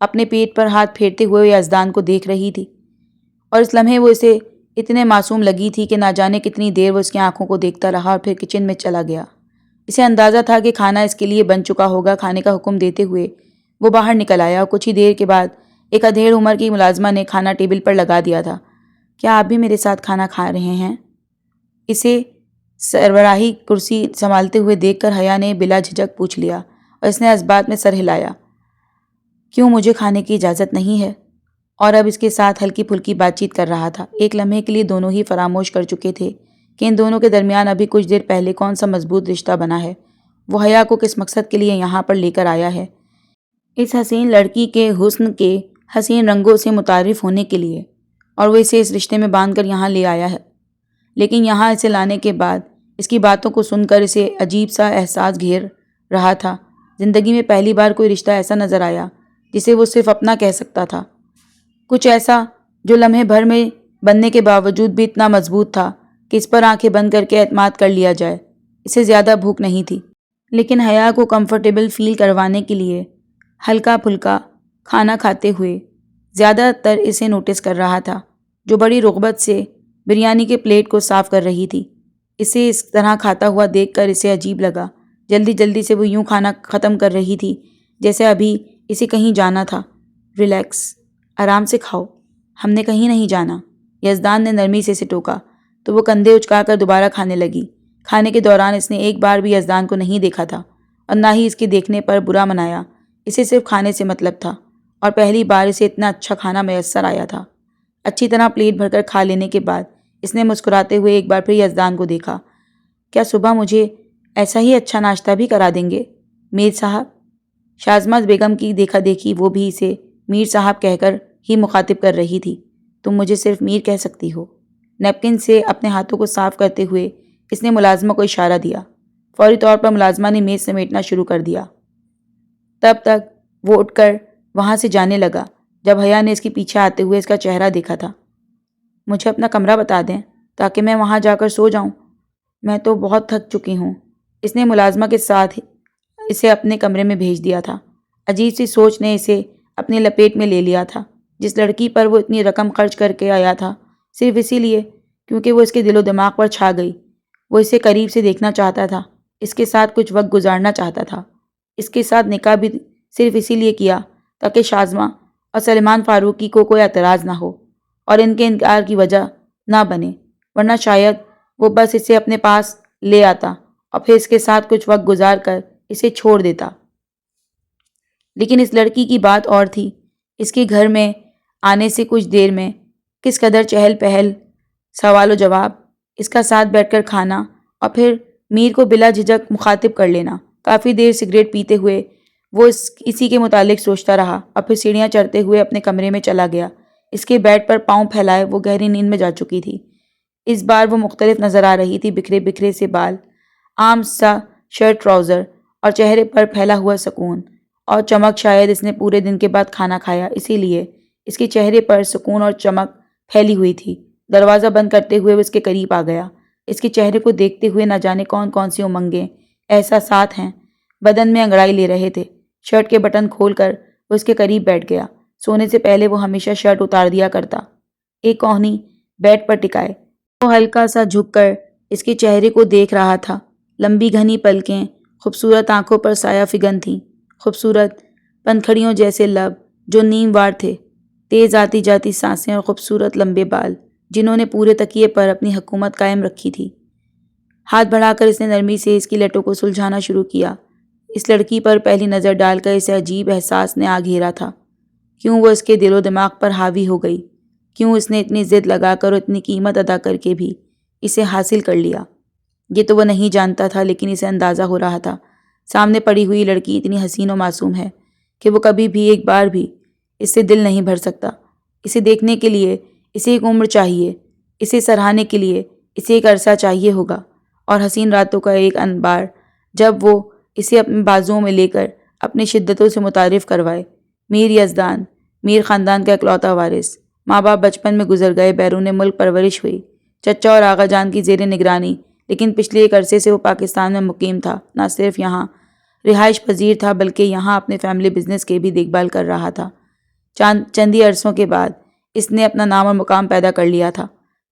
اپنے پیٹ پر ہاتھ پھیرتے ہوئے وہ یزدان کو دیکھ رہی تھی، اور اس لمحے وہ اسے اتنے معصوم لگی تھی کہ نہ جانے کتنی دیر وہ اس کی آنکھوں کو دیکھتا رہا اور پھر کچن میں چلا گیا۔ اسے اندازہ تھا کہ کھانا اس کے لیے بن چکا ہوگا۔ کھانے کا حکم دیتے ہوئے وہ باہر نکل آیا، اور کچھ ہی دیر کے بعد ایک ادھیڑ عمر کی ملازمہ نے کھانا ٹیبل پر لگا دیا تھا۔ کیا آپ بھی میرے ساتھ کھانا کھا رہے ہیں؟ اسے سربراہی کرسی سنبھالتے ہوئے دیکھ کر حیا نے بلا جھجک پوچھ لیا، اور اس نے اثبات میں سر ہلایا۔ کیوں، مجھے کھانے کی اجازت نہیں ہے؟ اور اب اس کے ساتھ ہلکی پھلکی بات چیت کر رہا تھا۔ ایک لمحے کے لیے دونوں ہی فراموش کر چکے تھے کہ ان دونوں کے درمیان ابھی کچھ دیر پہلے کون سا مضبوط رشتہ بنا ہے۔ وہ حیا کو کس مقصد کے لیے یہاں پر لے کر آیا ہے؟ اس حسین لڑکی کے حسن کے حسین رنگوں سے متعارف ہونے کے لیے، اور وہ اسے اس رشتے میں باندھ کر یہاں لے آیا ہے۔ لیکن یہاں اسے لانے کے بعد اس کی باتوں کو سن کر اسے عجیب سا احساس گھیر رہا تھا۔ زندگی میں پہلی بار کوئی رشتہ ایسا نظر آیا جسے وہ صرف اپنا کہہ سکتا تھا، کچھ ایسا جو لمحے بھر میں بننے کے باوجود بھی اتنا مضبوط تھا کہ اس پر آنکھیں بند کر کے اعتماد کر لیا جائے۔ اسے زیادہ بھوک نہیں تھی، لیکن حیا کو کمفرٹیبل فیل کروانے کے لیے ہلکا پھلکا کھانا کھاتے ہوئے زیادہ تر اسے نوٹس کر رہا تھا، جو بڑی رغبت سے بریانی کے پلیٹ کو صاف کر رہی تھی۔ اسے اس طرح کھاتا ہوا دیکھ کر اسے عجیب لگا۔ جلدی جلدی سے وہ یوں کھانا ختم کر رہی تھی جیسے ابھی اسے کہیں جانا تھا۔ ریلیکس، آرام سے کھاؤ، ہم نے کہیں نہیں جانا، یزدان نے نرمی سے اسے ٹوکا، تو وہ کندھے اچکا کر دوبارہ کھانے لگی۔ کھانے کے دوران اس نے ایک بار بھی یزدان کو نہیں دیکھا تھا، اور نہ ہی اس کے دیکھنے پر برا منایا۔ اسے صرف کھانے سے مطلب تھا، اور پہلی بار اسے اتنا اچھا کھانا میسر آیا تھا۔ اچھی طرح پلیٹ بھر کر کھا لینے کے بعد اس نے مسکراتے ہوئے ایک بار پھر یزدان کو دیکھا۔ کیا صبح مجھے ایسا ہی اچھا ناشتہ بھی کرا دیں گے میر صاحب؟ شازماز بیگم کی دیکھا دیکھی وہ بھی اسے میر صاحب کہہ کر ہی مخاطب کر رہی تھی۔ تم مجھے صرف میر کہہ سکتی ہو۔ نیپکن سے اپنے ہاتھوں کو صاف کرتے ہوئے اس نے ملازمہ کو اشارہ دیا۔ فوری طور پر ملازمہ نے میز سمیٹنا شروع کر دیا۔ تب تک وہ اٹھ کر وہاں سے جانے لگا جب حیا نے اس کے پیچھے آتے ہوئے اس کا چہرہ دیکھا تھا۔ مجھے اپنا کمرہ بتا دیں تاکہ میں وہاں جا کر سو جاؤں، میں تو بہت تھک چکی ہوں۔ اس نے ملازمہ کے ساتھ اسے اپنے کمرے میں بھیج دیا تھا۔ عجیب سی سوچ نے اسے اپنی لپیٹ میں لے لیا تھا۔ جس لڑکی پر وہ اتنی رقم خرچ کر کے آیا تھا صرف اسی لیے کیونکہ وہ اس کے دل و دماغ پر چھا گئی، وہ اسے قریب سے دیکھنا چاہتا تھا، اس کے ساتھ کچھ وقت گزارنا چاہتا تھا۔ اس کے ساتھ نکاح بھی صرف اسی لیے کیا تاکہ شازمہ اور سلیمان فاروقی کو کوئی اعتراض نہ ہو اور ان کے انکار کی وجہ نہ بنے، ورنہ شاید وہ بس اسے اپنے پاس لے آتا اور پھر اس کے ساتھ کچھ وقت گزار کر اسے چھوڑ دیتا۔ لیکن اس لڑکی کی بات اور تھی۔ اس کے گھر میں آنے سے کچھ دیر میں کس قدر چہل پہل، سوال و جواب، اس کا ساتھ بیٹھ کر کھانا اور پھر میر کو بلا جھجک مخاطب کر لینا۔ کافی دیر سگریٹ پیتے ہوئے وہ اسی کے متعلق سوچتا رہا اور پھر سیڑھیاں چڑھتے ہوئے اپنے کمرے میں چلا گیا۔ اس کے بیڈ پر پاؤں پھیلائے وہ گہری نیند میں جا چکی تھی۔ اس بار وہ مختلف نظر آ رہی تھی، بکھرے بکھرے سے بال، عام سا شرٹ ٹراؤزر اور چہرے پر پھیلا ہوا سکون اور چمک۔ شاید اس نے پورے دن کے بعد کھانا کھایا، اسی لیے اس کے چہرے پر سکون اور چمک پھیلی ہوئی تھی۔ دروازہ بند کرتے ہوئے وہ اس کے قریب آ گیا۔ اس کے چہرے کو دیکھتے ہوئے نہ جانے کون کون سی امنگیں، احساسات ہیں، بدن میں انگڑائی لے رہے تھے۔ شرٹ کے بٹن کھول کر وہ اس کے قریب بیٹھ گیا۔ سونے سے پہلے وہ ہمیشہ شرٹ اتار دیا کرتا۔ ایک کوہنی بیڈ پر ٹکائے وہ ہلکا سا جھک کر اس کے چہرے کو دیکھ رہا تھا۔ لمبی گھنی پلکیں، خوبصورت آنکھوں پر سایہ فگن تھیں، خوبصورت پنکھڑیوں جیسے لب جو نیم وار تھے، تیز آتی جاتی سانسیں اور خوبصورت لمبے بال جنہوں نے پورے تکیے پر اپنی حکومت قائم رکھی تھی۔ ہاتھ بڑھا کر اس نے نرمی سے اس کی لٹوں کو سلجھانا شروع کیا۔ اس لڑکی پر پہلی نظر ڈال کر اسے عجیب احساس نے آ گھیرا تھا۔ کیوں وہ اس کے دل و دماغ پر حاوی ہو گئی؟ کیوں اس نے اتنی ضد لگا کر اور اتنی قیمت ادا کر کے بھی اسے حاصل کر لیا؟ یہ تو وہ نہیں جانتا تھا، لیکن اسے اندازہ ہو رہا تھا۔ سامنے پڑی ہوئی لڑکی اتنی حسین و معصوم ہے کہ وہ کبھی بھی ایک بار بھی اس سے دل نہیں بھر سکتا۔ اسے دیکھنے کے لیے اسے ایک عمر چاہیے، اسے سراہنے کے لیے اسے ایک عرصہ چاہیے ہوگا، اور حسین راتوں کا ایک انبار جب وہ اسے اپنے بازوؤں میں لے کر اپنی شدتوں سے متعارف کروائے۔ میر یزدان، میر خاندان کا اکلوتا وارث، ماں باپ بچپن میں گزر گئے، بیرون ملک پرورش ہوئی، چچا اور آغا جان کی زیر نگرانی، لیکن پچھلے ایک عرصے سے وہ پاکستان میں مقیم تھا۔ نہ صرف یہاں رہائش پذیر تھا بلکہ یہاں اپنے فیملی بزنس کے بھی دیکھ بھال کر رہا تھا۔ چندی عرصوں کے بعد اس نے اپنا نام اور مقام پیدا کر لیا تھا،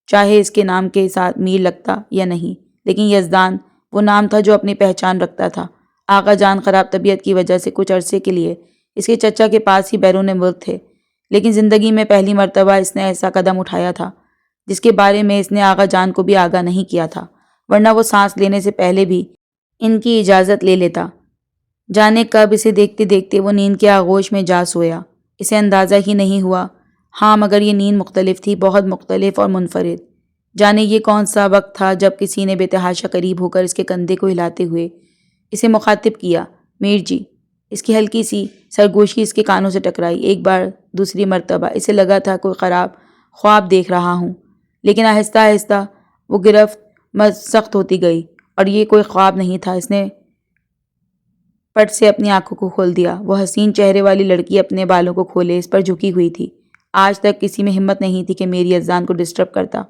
چاہے اس کے نام کے ساتھ میر لگتا یا نہیں، لیکن یزدان وہ نام تھا جو اپنی پہچان رکھتا تھا۔ آغا جان خراب طبیعت کی وجہ سے کچھ عرصے کے لیے اس کے چچا کے پاس ہی بیرون ملک تھے، لیکن زندگی میں پہلی مرتبہ اس نے ایسا قدم اٹھایا تھا جس کے بارے میں اس نے آغا جان کو بھی آگاہ نہیں کیا تھا، ورنہ وہ سانس لینے سے پہلے بھی ان کی اجازت لے لیتا۔ جانے کب اسے دیکھتے دیکھتے وہ نیند کے آغوش میں جا سویا، اسے اندازہ ہی نہیں ہوا۔ ہاں، مگر یہ نیند مختلف تھی، بہت مختلف اور منفرد۔ جانے یہ کون سا وقت تھا جب کسی نے بے تحاشا قریب ہو کر اس کے کندھے کو ہلاتے ہوئے اسے مخاطب کیا، میر جی۔ اس کی ہلکی سی سرگوشی اس کے کانوں سے ٹکرائی۔ ایک بار، دوسری مرتبہ اسے لگا تھا کوئی خراب خواب دیکھ رہا ہوں، لیکن آہستہ آہستہ وہ گرفت سخت ہوتی گئی، اور یہ کوئی خواب نہیں تھا۔ اس نے پٹ سے اپنی آنکھوں کو کھول دیا۔ وہ حسین چہرے والی لڑکی اپنے بالوں کو کھولے اس پر جھکی ہوئی تھی۔ آج تک کسی میں ہمت نہیں تھی کہ میر یزدان کو ڈسٹرب کرتا،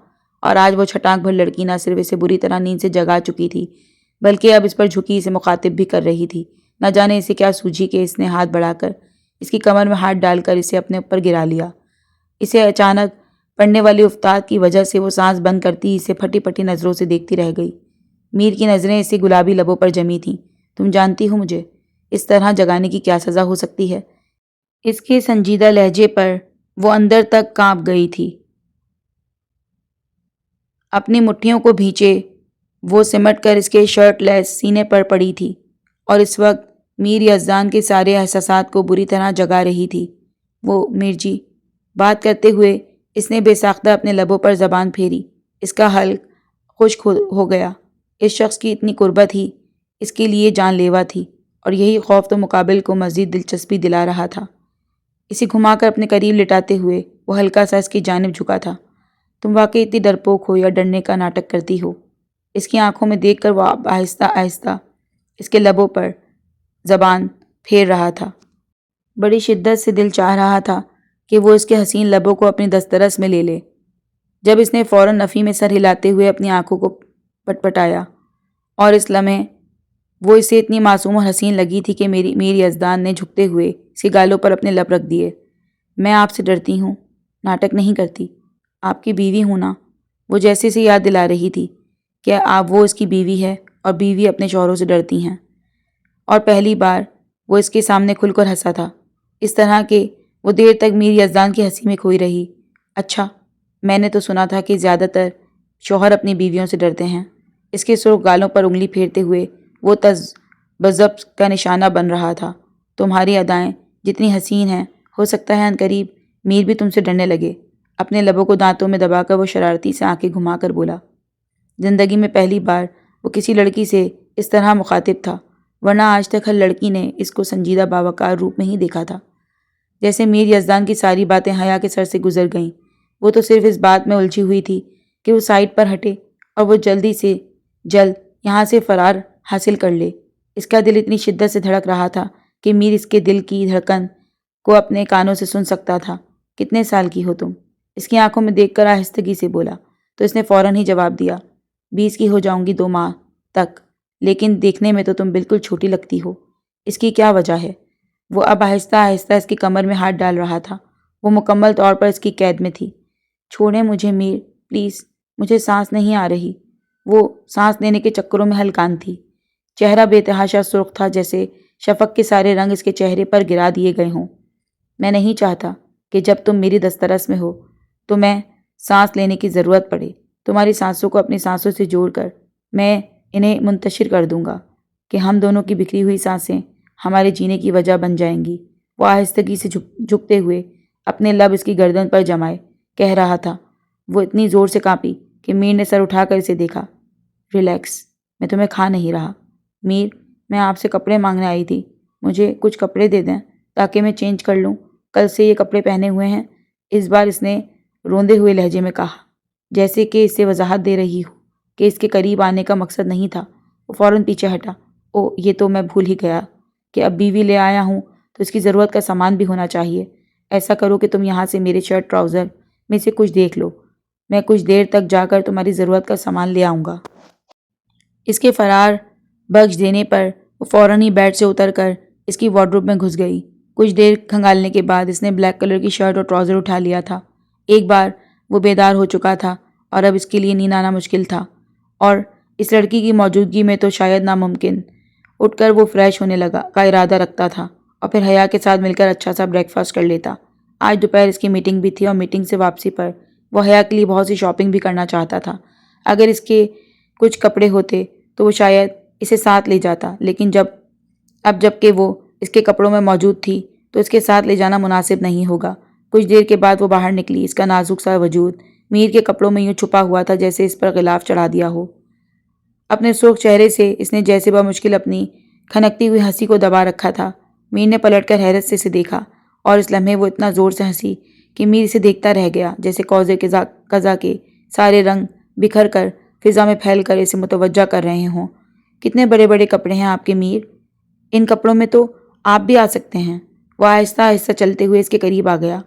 اور آج وہ چھٹانک بھر لڑکی نہ صرف اسے بری طرح نیند سے جگا چکی تھی بلکہ اب اس پر جھکی اسے مخاطب بھی کر رہی تھی۔ نہ جانے اسے کیا سوجھی کہ اس نے ہاتھ بڑھا کر اس کی کمر میں ہاتھ ڈال کر اسے اپنے اوپر گرا لیا۔ اسے اچانک پڑنے والی افتاد کی وجہ سے وہ سانس بند کرتی اسے پھٹی پھٹی نظروں سے دیکھتی رہ گئی۔ میر کی نظریں اسے گلابی لبوں پر جمی تھیں۔ تم جانتی ہو مجھے اس طرح جگانے کی کیا سزا ہو سکتی ہے؟ اس کے سنجیدہ لہجے پر وہ اندر تک کانپ گئی تھی۔ اپنی مٹھیوں کو بھینچے وہ سمٹ کر اس کے شرٹ لیس سینے پر پڑی تھی، اور اس وقت میر یزدان کے سارے احساسات کو بری طرح جگا رہی تھی۔ وہ میر جی، بات کرتے ہوئے اس نے بے ساختہ اپنے لبوں پر زبان پھیری۔ اس کا حلق خشک ہو گیا۔ اس شخص کی اتنی قربت ہی اس کے لیے جان لیوا تھی، اور یہی خوف تو مقابل کو مزید دلچسپی دلا رہا تھا۔ اسے گھما کر اپنے قریب لٹاتے ہوئے وہ ہلکا سا اس کی جانب جھکا تھا۔ تم واقعی اتنی ڈرپوک ہو یا ڈرنے کا ناٹک کرتی ہو؟ اس کی آنکھوں میں دیکھ کر وہ آہستہ آہستہ اس کے لبوں پر زبان پھیر رہا تھا۔ بڑی شدت سے دل چاہ رہا تھا کہ وہ اس کے حسین لبوں کو اپنی دسترس میں لے لے، جب اس نے فوراً نفی میں سر ہلاتے ہوئے اپنی آنکھوں کو پٹپٹایا، اور اس لمحے وہ اسے اتنی معصوم اور حسین لگی تھی کہ میر یزدان نے جھکتے ہوئے اس کے گالوں پر اپنے لب رکھ دیے۔ میں آپ سے ڈرتی ہوں، ناٹک نہیں کرتی، آپ کی بیوی ہوں نا؟ وہ جیسے سے یاد دلا رہی تھی کہ وہ اس کی بیوی ہے، اور بیوی اپنے شوہروں سے ڈرتی ہیں۔ اور پہلی بار وہ اس کے سامنے کھل کر ہنسا تھا، اس طرح کہ وہ دیر تک میر یزدان کی ہنسی میں کھوئی رہی۔ اچھا، میں نے تو سنا تھا کہ زیادہ تر شوہر اپنی بیویوں سے ڈرتے ہیں۔ اس کے سرخ گالوں پر انگلی پھیرتے ہوئے وہ بضبط کا نشانہ بن رہا تھا۔ تمہاری ادائیں جتنی حسین ہیں، ہو سکتا ہے عنقریب میر بھی تم سے ڈرنے لگے۔ اپنے لبوں کو دانتوں میں دبا کر وہ شرارتی سے آنکھیں گھما کر بولا۔ زندگی میں پہلی بار وہ کسی لڑکی سے اس طرح مخاطب تھا، ورنہ آج تک ہر لڑکی نے اس کو سنجیدہ باوقار روپ میں ہی دیکھا تھا۔ جیسے میر یزدان کی ساری باتیں حیا کے سر سے گزر گئیں۔ وہ تو صرف اس بات میں الجھی ہوئی تھی کہ وہ سائڈ پر ہٹے اور وہ جلدی سے جلد یہاں سے فرار حاصل کر لے۔ اس کا دل اتنی شدت سے دھڑک رہا تھا کہ میر اس کے دل کی دھڑکن کو اپنے کانوں سے سن سکتا تھا۔ کتنے سال کی ہو تم؟ اس کی آنکھوں میں دیکھ کر آہستگی سے بولا تو اس نے فوراً ہی جواب دیا، 20 کی ہو جاؤں گی 2 ماہ تک، لیکن دیکھنے میں تو تم بالکل چھوٹی لگتی ہو۔ اس کی کیا وجہ ہے؟ وہ اب آہستہ آہستہ اس کی کمر میں ہاتھ ڈال رہا تھا۔ وہ مکمل طور پر اس کی قید میں تھی۔ چھوڑیں مجھے میر، پلیز، مجھے سانس نہیں آ رہی۔ وہ سانس لینے کے چکروں میں ہلکان تھی۔ چہرہ بے تحاشا سرخ تھا، جیسے شفق کے سارے رنگ اس کے چہرے پر گرا دیے گئے ہوں۔ میں نہیں چاہتا کہ جب تم میری دسترس میں ہو تو میں سانس لینے کی ضرورت پڑے۔ تمہاری سانسوں کو اپنی سانسوں سے جوڑ کر میں انہیں منتشر کر دوں گا کہ ہم دونوں کی بکھری ہوئی سانسیں ہمارے جینے کی وجہ بن جائیں گی۔ وہ آہستگی سے جھکتے ہوئے اپنے لب اس کی گردن پر جمائے کہہ رہا تھا۔ وہ اتنی زور سے کانپی کہ میر نے سر اٹھا کر اسے دیکھا۔ ریلیکس، میں تمہیں کھا نہیں رہا۔ میر، میں آپ سے کپڑے مانگنے آئی تھی۔ مجھے کچھ کپڑے دے دیں تاکہ میں چینج کر لوں۔ کل سے یہ کپڑے پہنے ہوئے ہیں۔ اس بار اس نے روندے ہوئے لہجے میں کہا، جیسے کہ اسے وضاحت دے رہی ہو کہ اس کے قریب آنے کا مقصد نہیں تھا۔ وہ فوراً پیچھے ہٹا۔ او، یہ تو میں بھول ہی گیا کہ اب بیوی لے آیا ہوں تو اس کی ضرورت کا سامان بھی ہونا چاہیے۔ ایسا کرو کہ تم یہاں سے میرے شرٹ ٹراؤزر میں سے کچھ دیکھ لو۔ میں کچھ دیر تک جا کر تمہاری ضرورت کا سامان لے آؤں گا۔ اس کے فرار بخش دینے پر وہ فوراً ہی بیڈ سے اتر کر اس کی وارڈروب میں گھس گئی۔ کچھ دیر کھنگالنے کے بعد اس نے بلیک کلر کی شرٹ اور ٹراؤزر اٹھا لیا تھا۔ ایک بار وہ بیدار ہو چکا تھا اور اب اس کے لیے نیند آنا مشکل تھا، اور اس لڑکی کی موجودگی میں تو شاید ناممکن۔ اٹھ کر وہ فریش ہونے کا ارادہ رکھتا تھا اور پھر حیا کے ساتھ مل کر اچھا سا بریک فاسٹ کر لیتا۔ آج دوپہر اس کی میٹنگ بھی تھی اور میٹنگ سے واپسی پر وہ حیا کے لیے بہت سی شاپنگ بھی کرنا چاہتا تھا۔ اگر اس کے کچھ کپڑے ہوتے تو وہ شاید اسے ساتھ لے جاتا، لیکن جب کہ وہ اس کے کپڑوں میں موجود تھی تو اس کے ساتھ لے جانا مناسب نہیں ہوگا۔ کچھ دیر کے بعد وہ باہر نکلی۔ اس کا نازک سا وجود میر کے کپڑوں میں یوں چھپا ہوا تھا جیسے اس پر غلاف چڑھا دیا ہو۔ اپنے سرخ چہرے سے اس نے جیسے بمشکل اپنی کھنکتی ہوئی ہنسی کو دبا رکھا تھا۔ میر نے پلٹ کر حیرت سے اسے دیکھا، اور اس لمحے وہ اتنا زور سے ہنسی کہ میر اسے دیکھتا رہ گیا، جیسے کوزے قزح کے سارے رنگ بکھر کر فضا میں پھیل کر اسے متوجہ کر رہے ہوں۔ کتنے بڑے بڑے کپڑے ہیں آپ کے میر، ان کپڑوں میں تو آپ بھی آ سکتے ہیں۔ وہ آہستہ آہستہ چلتے ہوئے اس کے قریب آ گیا۔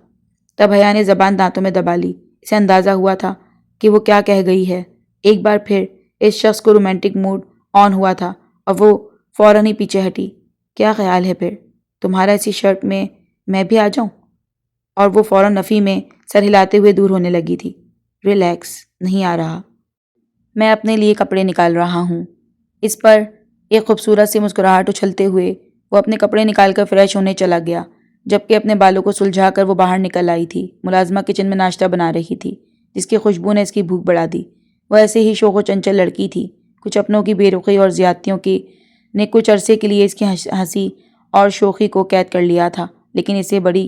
تب حیا نے زبان دانتوں میں دبا لی۔ اسے اندازہ ہوا تھا کہ وہ کیا کہہ گئی ہے۔ ایک بار پھر اس شخص کو رومانٹک موڈ آن ہوا تھا اور وہ فوراً ہی پیچھے ہٹی۔ کیا خیال ہے پھر تمہارا اسی شرٹ میں بھی آ جاؤں؟ اور وہ فوراً نفی میں سر ہلاتے ہوئے دور ہونے لگی تھی۔ ریلیکس، نہیں آ رہا، میں اپنے لیے کپڑے نکال رہا ہوں۔ اس پر ایک خوبصورت سی مسکراہٹ اچھلتے ہوئے وہ اپنے کپڑے نکال کر فریش ہونے چلا گیا، جبکہ اپنے بالوں کو سلجھا کر وہ باہر نکل آئی تھی۔ ملازمہ کچن میں ناشتہ بنا رہی تھی، جس کی خوشبو نے اس کی بھوک بڑھا دی۔ وہ ایسے ہی شوق و چنچل لڑکی تھی۔ کچھ اپنوں کی بے رخی اور زیادتیوں نے کچھ عرصے کے لیے اس کی ہنسی اور شوخی کو قید کر لیا تھا، لیکن اسے بڑی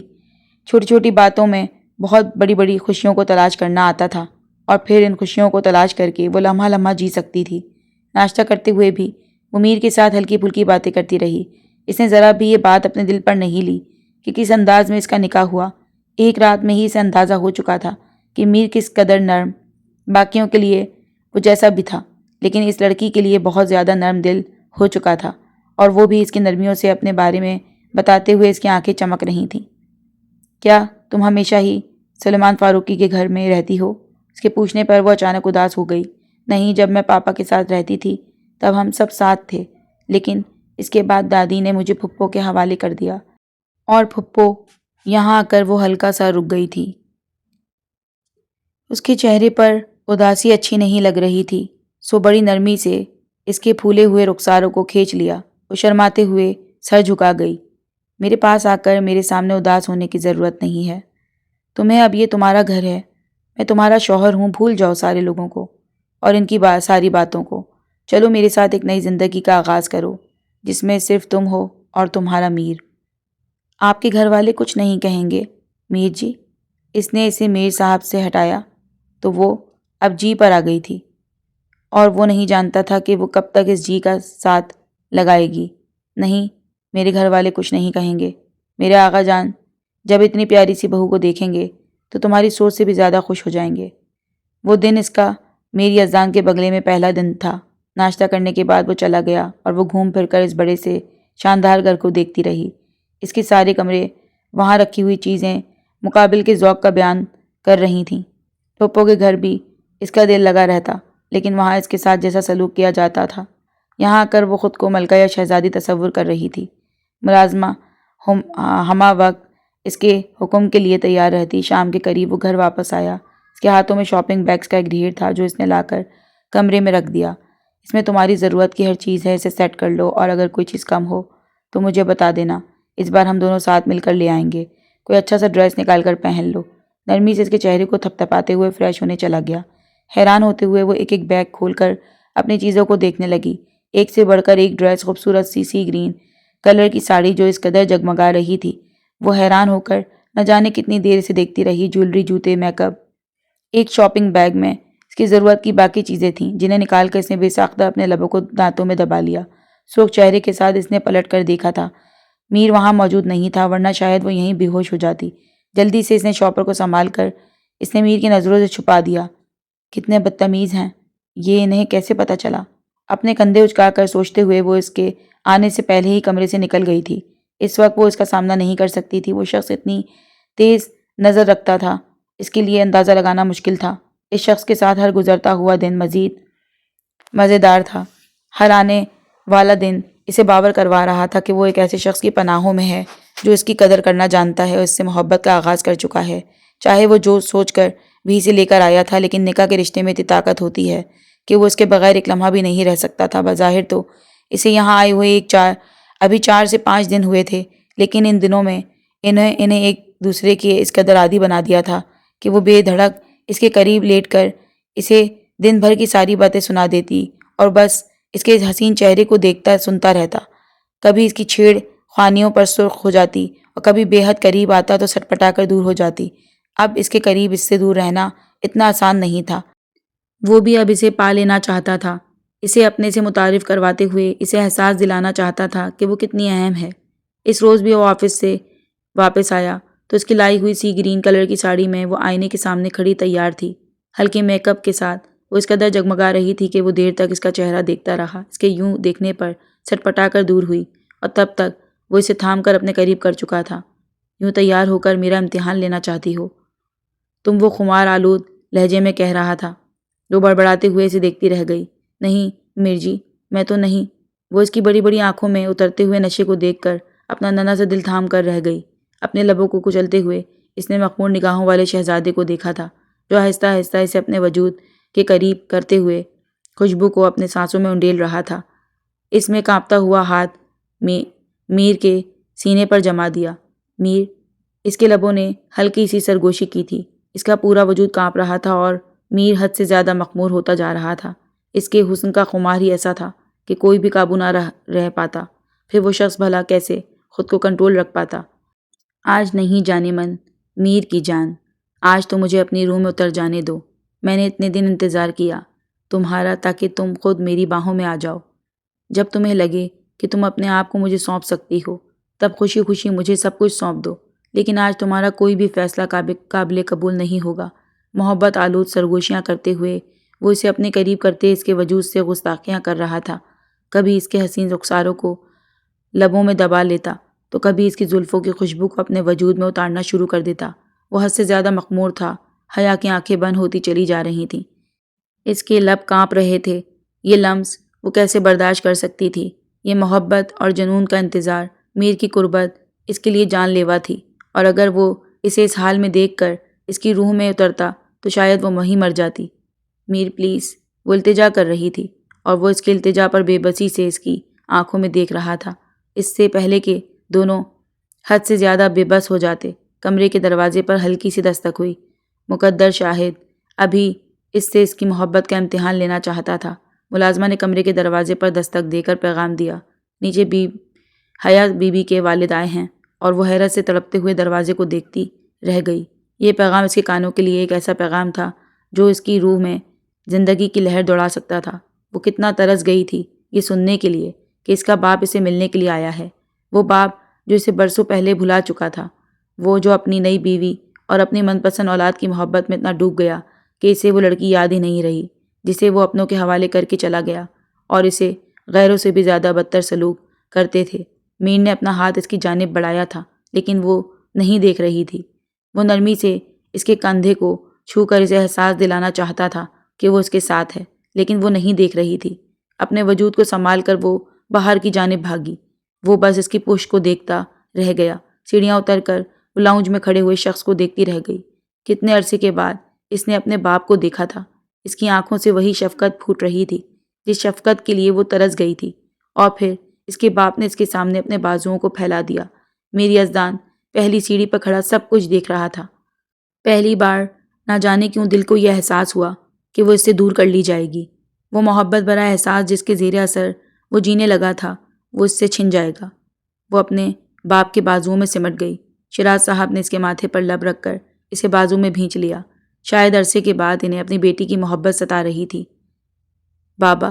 چھوٹی چھوٹی باتوں میں بہت بڑی بڑی خوشیوں کو تلاش کرنا آتا تھا، اور پھر ان خوشیوں کو تلاش کر کے وہ لمحہ لمحہ جی سکتی تھی۔ ناشتہ کرتے ہوئے بھی وہ میر کے ساتھ ہلکی پھلکی باتیں کرتی رہی۔ اس نے ذرا بھی یہ بات اپنے دل پر نہیں لی کہ کس انداز میں اس کا نکاح ہوا۔ ایک رات میں ہی اسے اندازہ ہو چکا تھا کہ میر کس قدر نرم، باقیوں کے لیے وہ جیسا بھی تھا، لیکن اس لڑکی کے لیے بہت زیادہ نرم دل ہو چکا تھا، اور وہ بھی اس کی نرمیوں سے اپنے بارے میں بتاتے ہوئے اس کی آنکھیں چمک رہی تھیں۔ کیا تم ہمیشہ ہی سلیمان فاروقی کے گھر میں رہتی ہو؟ اس کے پوچھنے پر وہ اچانک اداس ہو گئی۔ نہیں، جب میں پاپا کے ساتھ رہتی تھی تب ہم سب ساتھ تھے، لیکن اس کے بعد دادی نے مجھے پھپھو کے حوالے کر دیا، اور پھپھو یہاں آ کر وہ ہلکا سا رک گئی تھی۔ اس کے چہرے پر اداسی اچھی نہیں لگ رہی تھی، سو بڑی نرمی سے اس کے پھولے ہوئے رخساروں کو کھینچ لیا۔ وہ شرماتے ہوئے سر جھکا گئی۔ میرے پاس آ کر میرے سامنے اداس ہونے کی ضرورت نہیں ہے۔ تمہیں اب یہ تمہارا گھر ہے، میں تمہارا شوہر ہوں، بھول جاؤ سارے لوگوں کو اور ان کی ساری باتوں کو۔ چلو میرے ساتھ ایک نئی زندگی کا آغاز کرو جس میں صرف تم ہو اور تمہارا میر۔ آپ کے گھر والے کچھ نہیں کہیں گے میر جی؟ اس نے اسے میر صاحب سے ہٹایا تو وہ اب جی پر آ گئی تھی، اور وہ نہیں جانتا تھا کہ وہ کب تک اس جی کا ساتھ لگائے گی۔ نہیں، میرے گھر والے کچھ نہیں کہیں گے میرے آقا جان، جب اتنی پیاری سی بہو کو دیکھیں گے تو تمہاری سوچ سے بھی زیادہ خوش ہو جائیں گے۔ وہ دن اس کا میری اذان کے بگلے میں پہلا دن تھا۔ ناشتہ کرنے کے بعد وہ چلا گیا اور وہ گھوم پھر کر اس بڑے سے شاندار گھر کو دیکھتی رہی۔ اس کے سارے کمرے، وہاں رکھی ہوئی چیزیں مقابل کے ذوق کا بیان کر رہی تھیں۔ پھپھو کے گھر بھی اس کا دل لگا رہتا، لیکن وہاں اس کے ساتھ جیسا سلوک کیا جاتا تھا، یہاں آ کر وہ خود کو ملکہ یا شہزادی تصور کر رہی تھی۔ ملازمہ ہمہ وقت اس کے حکم کے لیے تیار رہتی۔ شام کے قریب وہ گھر واپس آیا۔ اس کے ہاتھوں میں شاپنگ بیگز کا ایک ڈھیر تھا جو اس نے لا کر کمرے میں رکھ دیا۔ اس میں تمہاری ضرورت کی ہر چیز ہے، اسے سیٹ کر لو، اور اگر کوئی چیز کم ہو تو مجھے بتا دینا، اس بار ہم دونوں ساتھ مل کر لے آئیں گے۔ کوئی اچھا سا ڈریس نکال کر پہن لو۔ نرمی سے اس کے چہرے کو تھپتھپاتے ہوئے فریش ہونے چلا گیا۔ حیران ہوتے ہوئے وہ ایک ایک بیگ کھول کر اپنی چیزوں کو دیکھنے لگی۔ ایک سے بڑھ کر ایک ڈریس، خوبصورت سی گرین کلر کی ساڑی جو اس قدر جگمگا رہی تھی۔ وہ حیران ہو کر نہ جانے کتنی دیر سے دیکھتی رہی۔ جویلری، جوتے، میک اپ۔ ایک شاپنگ بیگ میں اس کی ضرورت کی باقی چیزیں تھیں جنہیں نکال کر اس نے بے ساختہ اپنے لبوں کو دانتوں میں دبا لیا۔ سرخ چہرے کے ساتھ اس نے پلٹ کر دیکھا تھا۔ میر وہاں موجود نہیں تھا، ورنہ شاید وہ یہیں بے ہوش ہو جاتی۔ جلدی سے اس نے شاپر کو سنبھال کر اس نے میر کی نظروں سے چھپا دیا۔ کتنے بدتمیز ہیں یہ، انہیں کیسے پتہ چلا؟ اپنے کندھے اچکا کر سوچتے ہوئے وہ اس کے آنے سے پہلے ہی کمرے سے نکل گئی تھی۔ اس وقت وہ اس کا سامنا نہیں کر سکتی تھی۔ وہ شخص اتنی تیز نظر رکھتا تھا، اس کے لیے اندازہ لگانا مشکل تھا۔ اس شخص کے ساتھ ہر گزرتا ہوا دن مزید مزیدار تھا۔ ہر آنے والا دن اسے باور کروا رہا تھا کہ وہ ایک ایسے شخص کی پناہوں میں ہے جو اس کی قدر کرنا جانتا ہے اور اس سے محبت کا آغاز کر چکا ہے۔ چاہے وہ جو سوچ کر بھی اسے لے کر آیا تھا، لیکن نکاح کے رشتے میں اتنی طاقت ہوتی ہے کہ وہ اس کے بغیر ایک لمحہ بھی نہیں رہ سکتا تھا۔ بظاہر تو اسے یہاں آئے ہوئے ابھی 4 سے 5 دن ہوئے تھے، لیکن ان دنوں میں انہیں ایک دوسرے کے اس قدر عادی بنا دیا تھا کہ وہ بے دھڑک اس کے قریب لیٹ کر اسے دن بھر کی ساری باتیں سنا دیتی اور بس اس کے حسین چہرے کو دیکھتا سنتا رہتا۔ کبھی اس کی چھیڑ خوانیوں پر سرخ ہو جاتی اور کبھی بے حد قریب آتا تو سٹپٹا کر دور ہو جاتی۔ اب اس کے قریب اس سے دور رہنا اتنا آسان نہیں تھا۔ وہ بھی اب اسے پا لینا چاہتا تھا، اسے اپنے سے متعارف کرواتے ہوئے اسے احساس دلانا چاہتا تھا کہ وہ کتنی اہم ہے۔ اس روز بھی وہ آفس سے واپس آیا تو اس کی لائی ہوئی سی گرین کلر کی ساڑی میں وہ آئینے کے سامنے کھڑی تیار تھی۔ ہلکے میک اپ کے ساتھ وہ اس قدر جگمگا رہی تھی کہ وہ دیر تک اس کا چہرہ دیکھتا رہا۔ اس کے یوں دیکھنے پر سٹپٹا کر دور ہوئی اور تب تک وہ اسے تھام کر اپنے قریب کر چکا تھا۔ یوں تیار ہو کر میرا امتحان لینا چاہتی ہو تم؟ وہ خمار آلود لہجے میں کہہ رہا تھا۔ وہ بڑبڑاتے ہوئے اسے دیکھتی رہ گئی۔ نہیں میر جی، میں تو نہیں۔ وہ اس کی بڑی بڑی آنکھوں میں اترتے ہوئے نشے کو دیکھ کر اپنا ننھا سا دل تھام کر رہ گئی۔ اپنے لبوں کو کچلتے ہوئے اس نے مخمور نگاہوں والے شہزادے کو دیکھا تھا جو آہستہ آہستہ اسے اپنے وجود کے قریب کرتے ہوئے خوشبو کو اپنے سانسوں میں انڈیل رہا تھا۔ اس میں کانپتا ہوا ہاتھ میر کے سینے پر جما دیا۔ میر، اس کے لبوں نے ہلکی سی سرگوشی کی تھی۔ اس کا پورا وجود کانپ رہا تھا اور میر حد سے زیادہ مخمور ہوتا جا رہا تھا۔ اس کے حسن کا خمار ہی ایسا تھا کہ کوئی بھی قابو نہ رہ پاتا۔ پھر وہ شخص بھلا کیسے خود کو کنٹرول رکھ پاتا؟ آج نہیں جانے من میر کی جان، آج تو مجھے اپنی روح میں اتر جانے دو۔ میں نے اتنے دن انتظار کیا تمہارا تاکہ تم خود میری باہوں میں آ جاؤ۔ جب تمہیں لگے کہ تم اپنے آپ کو مجھے سونپ سکتی ہو تب خوشی خوشی مجھے سب کچھ سونپ دو، لیکن آج تمہارا کوئی بھی فیصلہ قابل قبول نہیں ہوگا۔ محبت آلود سرگوشیاں کرتے ہوئے وہ اسے اپنے قریب کرتے اس کے وجود سے گستاخیاں کر رہا تھا۔ کبھی اس کے حسین رخساروں کو لبوں میں دبا لیتا تو کبھی اس کی زلفوں کی خوشبو کو اپنے وجود میں اتارنا شروع کر دیتا۔ وہ حد سے زیادہ مخمور تھا۔ حیا کی آنکھیں بند ہوتی چلی جا رہی تھیں، اس کے لب کانپ رہے تھے۔ یہ لمس وہ کیسے برداشت کر سکتی تھی؟ یہ محبت اور جنون کا انتظار، میر کی قربت اس کے لیے جان لیوا تھی، اور اگر وہ اسے اس حال میں دیکھ کر اس کی روح میں اترتا تو شاید وہ وہیں مر جاتی۔ میر پلیز، وہ التجا کر رہی تھی اور وہ اس کے التجا پر بے بسی سے اس کی آنکھوں میں دیکھ رہا تھا۔ اس سے پہلے کہ دونوں حد سے زیادہ بے بس ہو جاتے، کمرے کے دروازے پر ہلکی سی دستک ہوئی۔ مقدر شاہد ابھی اس سے اس کی محبت کا امتحان لینا چاہتا تھا۔ ملازمہ نے کمرے کے دروازے پر دستک دے کر پیغام دیا، نیچے حیا بی بی کے والد آئے ہیں، اور وہ حیرت سے تڑپتے ہوئے دروازے کو دیکھتی رہ گئی۔ یہ پیغام اس کے کانوں کے لیے ایک ایسا پیغام تھا جو اس کی روح میں زندگی کی لہر دوڑا سکتا تھا۔ وہ کتنا ترس گئی تھی یہ سننے کے لیے کہ اس کا باپ اسے ملنے کے لیے آیا ہے، وہ باپ جو اسے برسوں پہلے بھلا چکا تھا، وہ جو اپنی نئی بیوی اور اپنی من پسند اولاد کی محبت میں اتنا ڈوب گیا کہ اسے وہ لڑکی یاد ہی نہیں رہی جسے وہ اپنوں کے حوالے کر کے چلا گیا اور اسے غیروں سے بھی زیادہ بدتر سلوک کرتے تھے۔ میر نے اپنا ہاتھ اس کی جانب بڑھایا تھا لیکن وہ نہیں دیکھ رہی تھی۔ وہ نرمی سے اس کے کندھے کو چھو کر اسے احساس دلانا چاہتا تھا کہ وہ اس کے ساتھ ہے، لیکن وہ نہیں دیکھ رہی تھی۔ اپنے وجود کو سنبھال کر وہ باہر کی جانب بھاگی۔ وہ بس اس کی پشت کو دیکھتا رہ گیا۔ سیڑھیاں اتر کر وہ لاؤنج میں کھڑے ہوئے شخص کو دیکھتی رہ گئی۔ کتنے عرصے کے بعد اس نے اپنے باپ کو دیکھا تھا۔ اس کی آنکھوں سے وہی شفقت پھوٹ رہی تھی جس شفقت کے لیے وہ ترس گئی تھی۔ اور پھر اس کے باپ نے اس کے سامنے اپنے بازوؤں کو پھیلا دیا۔ میر یزدان پہلی سیڑھی پر کھڑا سب کچھ دیکھ رہا تھا۔ پہلی بار نہ جانے کیوں دل کو یہ احساس ہوا کہ وہ اس سے دور کر لی جائے گی۔ وہ محبت بھرا احساس جس کے زیر اثر وہ جینے لگا تھا وہ اس سے چھن جائے گا۔ وہ اپنے باپ کے بازوؤں میں سمٹ گئی۔ شیراز صاحب نے اس کے ماتھے پر لب رکھ کر اسے بازو میں بھینچ لیا۔ شاید عرصے کے بعد انہیں اپنی بیٹی کی محبت ستا رہی تھی۔ بابا،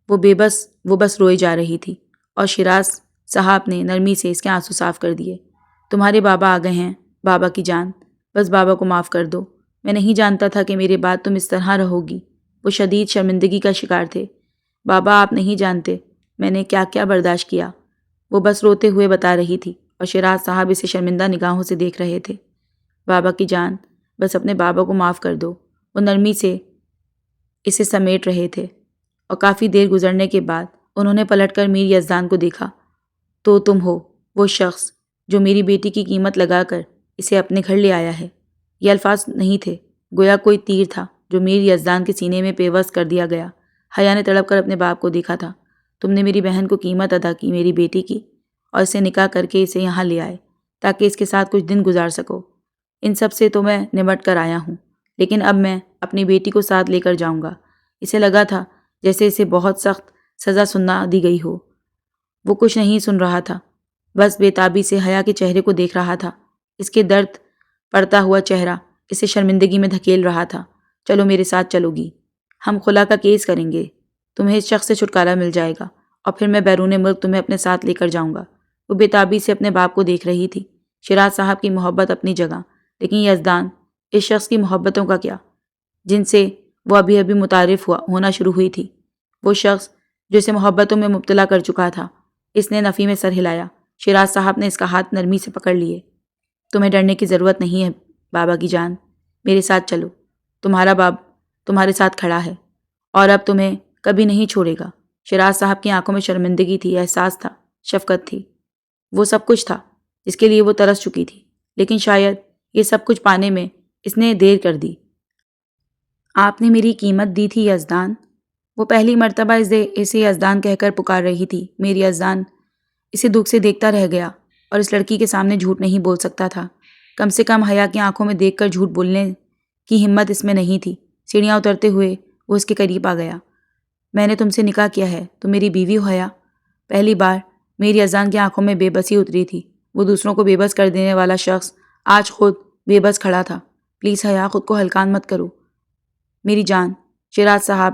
وہ بس روئی جا رہی تھی اور شیراز صاحب نے نرمی سے اس کے آنسو صاف کر دیے۔ تمہارے بابا آ گئے ہیں بابا کی جان، بس بابا کو معاف کر دو۔ میں نہیں جانتا تھا کہ میرے بعد تم اس طرح رہو گی۔ وہ شدید شرمندگی کا شکار تھے۔ بابا آپ نہیں جانتے میں نے کیا کیا برداشت کیا، وہ بس روتے ہوئے بتا رہی تھی اور شیراز صاحب اسے شرمندہ نگاہوں سے دیکھ رہے تھے۔ بابا کی جان، بس اپنے بابا کو معاف کر دو۔ وہ نرمی سے اسے سمیٹ رہے تھے اور کافی دیر گزرنے کے بعد انہوں نے پلٹ کر میر یزدان کو دیکھا۔ تو تم ہو وہ شخص جو میری بیٹی کی قیمت لگا کر اسے اپنے گھر لے آیا ہے۔ یہ الفاظ نہیں تھے، گویا کوئی تیر تھا جو میر یزدان کے سینے میں پیوست کر دیا گیا۔ حیا نے تڑپ کر اپنے باپ کو دیکھا تھا۔ تم نے میری بہن کو قیمت ادا کی میری بیٹی کی، اور اسے نکاح کر کے اسے یہاں لے آئے تاکہ اس کے ساتھ کچھ دن گزار سکو۔ ان سب سے تو میں نمٹ کر آیا ہوں، لیکن اب میں اپنی بیٹی کو ساتھ لے کر جاؤں گا۔ اسے لگا تھا جیسے اسے بہت سخت سزا سنا دی گئی ہو۔ وہ کچھ نہیں سن رہا تھا، بس بے تابی سے حیا کے چہرے کو دیکھ رہا تھا۔ اس کے درد پڑتا ہوا چہرہ اسے شرمندگی میں دھکیل رہا تھا۔ چلو میرے ساتھ چلو گی، ہم خلا کا کیس کریں گے، تمہیں اس شخص سے چھٹکارا مل جائے گا، اور پھر میں بیرون ملک تمہیں اپنے ساتھ لے کر جاؤں گا۔ وہ بے تابی سے اپنے باپ کو دیکھ رہی تھی۔ شیراز صاحب کی محبت اپنی جگہ، لیکن یزدان اس شخص کی محبتوں کا کیا جن سے وہ ابھی ابھی متعارف ہونا شروع ہوئی تھی۔ وہ شخص جو اسے محبتوں میں مبتلا کر چکا تھا۔ اس نے نفی میں سر ہلایا۔ شیراز صاحب نے اس کا ہاتھ نرمی سے پکڑ لیے۔ تمہیں ڈرنے کی ضرورت نہیں ہے بابا کی جان، میرے ساتھ چلو، تمہارا باپ تمہارے ساتھ کھڑا ہے اور اب تمہیں کبھی نہیں چھوڑے گا۔ شیراز صاحب کی آنکھوں میں شرمندگی تھی، احساس تھا، شفقت تھی، وہ سب کچھ تھا جس کے لیے وہ ترس چکی تھی، لیکن شاید یہ سب کچھ پانے میں اس نے دیر کر دی۔ آپ نے میری قیمت دی تھی یزدان، وہ پہلی مرتبہ اسے یزدان کہہ کر پکار رہی تھی۔ میری یزدان اسے دکھ سے دیکھتا رہ گیا اور اس لڑکی کے سامنے جھوٹ نہیں بول سکتا تھا۔ کم سے کم حیا کی آنکھوں میں دیکھ کر جھوٹ بولنے کی ہمت اس میں نہیں تھی۔ سیڑھیاں اترتے ہوئے وہ اس کے قریب آ گیا۔ میں نے تم سے نکاح کیا ہے، تم میری بیوی ہو حیا۔ پہلی بار میری یزدان کی آنکھوں میں بے بسی اتری تھی۔ وہ دوسروں کو بے بس کر دینے والا شخص آج خود بے بس کھڑا تھا۔ پلیز حیا، خود کو ہلکان مت کرو میری جان۔ شیراز صاحب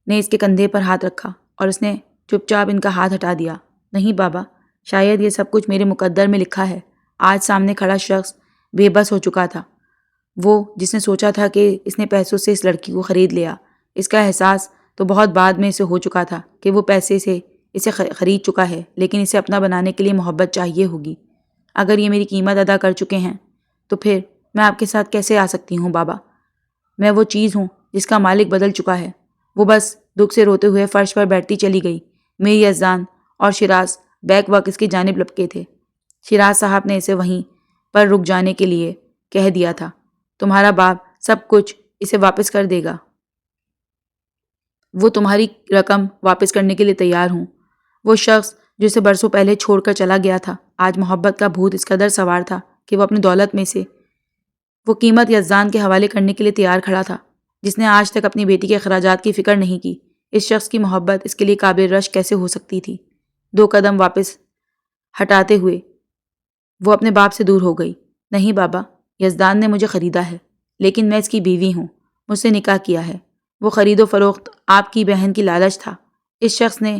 نے اس کے کندھے پر ہاتھ رکھا اور اس نے چپ چاپ ان کا ہاتھ ہٹا دیا۔ نہیں بابا، شاید یہ سب کچھ میرے مقدر میں لکھا ہے۔ آج سامنے کھڑا شخص بے بس ہو چکا تھا، وہ جس نے سوچا تھا کہ اس نے پیسوں سے اس لڑکی کو خرید لیا۔ اس کا احساس تو بہت بعد میں اسے ہو چکا تھا کہ وہ پیسے سے اسے خرید چکا ہے، لیکن اسے اپنا بنانے کے لیے محبت چاہیے ہوگی۔ اگر یہ میری قیمت ادا کر چکے ہیں تو پھر میں آپ کے ساتھ کیسے آ سکتی ہوں بابا؟ میں وہ چیز ہوں جس کا مالک بدل چکا ہے۔ وہ بس دکھ سے روتے ہوئے فرش پر بیٹھتی چلی گئی۔ میری یزدان اور شیراز بیک وقت اس کی جانب لپکے تھے۔ شیراز صاحب نے اسے وہیں پر رک جانے کے لیے کہہ دیا تھا۔ تمہارا باپ سب کچھ اسے واپس کر دے گا، وہ تمہاری رقم واپس کرنے کے لیے تیار ہوں۔ وہ شخص جو اسے برسوں پہلے چھوڑ کر چلا گیا تھا، آج محبت کا بھوت اس قدر سوار تھا کہ وہ اپنی دولت میں سے وہ قیمت یزدان کے حوالے کرنے کے لیے تیار کھڑا تھا، جس نے آج تک اپنی بیٹی کے اخراجات کی فکر نہیں کی۔ اس شخص کی محبت اس کے لیے قابل رشک کیسے ہو سکتی تھی؟ 2 قدم واپس ہٹاتے ہوئے وہ اپنے باپ سے دور ہو گئی۔ نہیں بابا، یزدان نے مجھے خریدا ہے، لیکن میں اس کی بیوی ہوں، مجھ سے نکاح کیا ہے۔ وہ خرید و فروخت آپ کی بہن کی لالچ تھا۔ اس شخص نے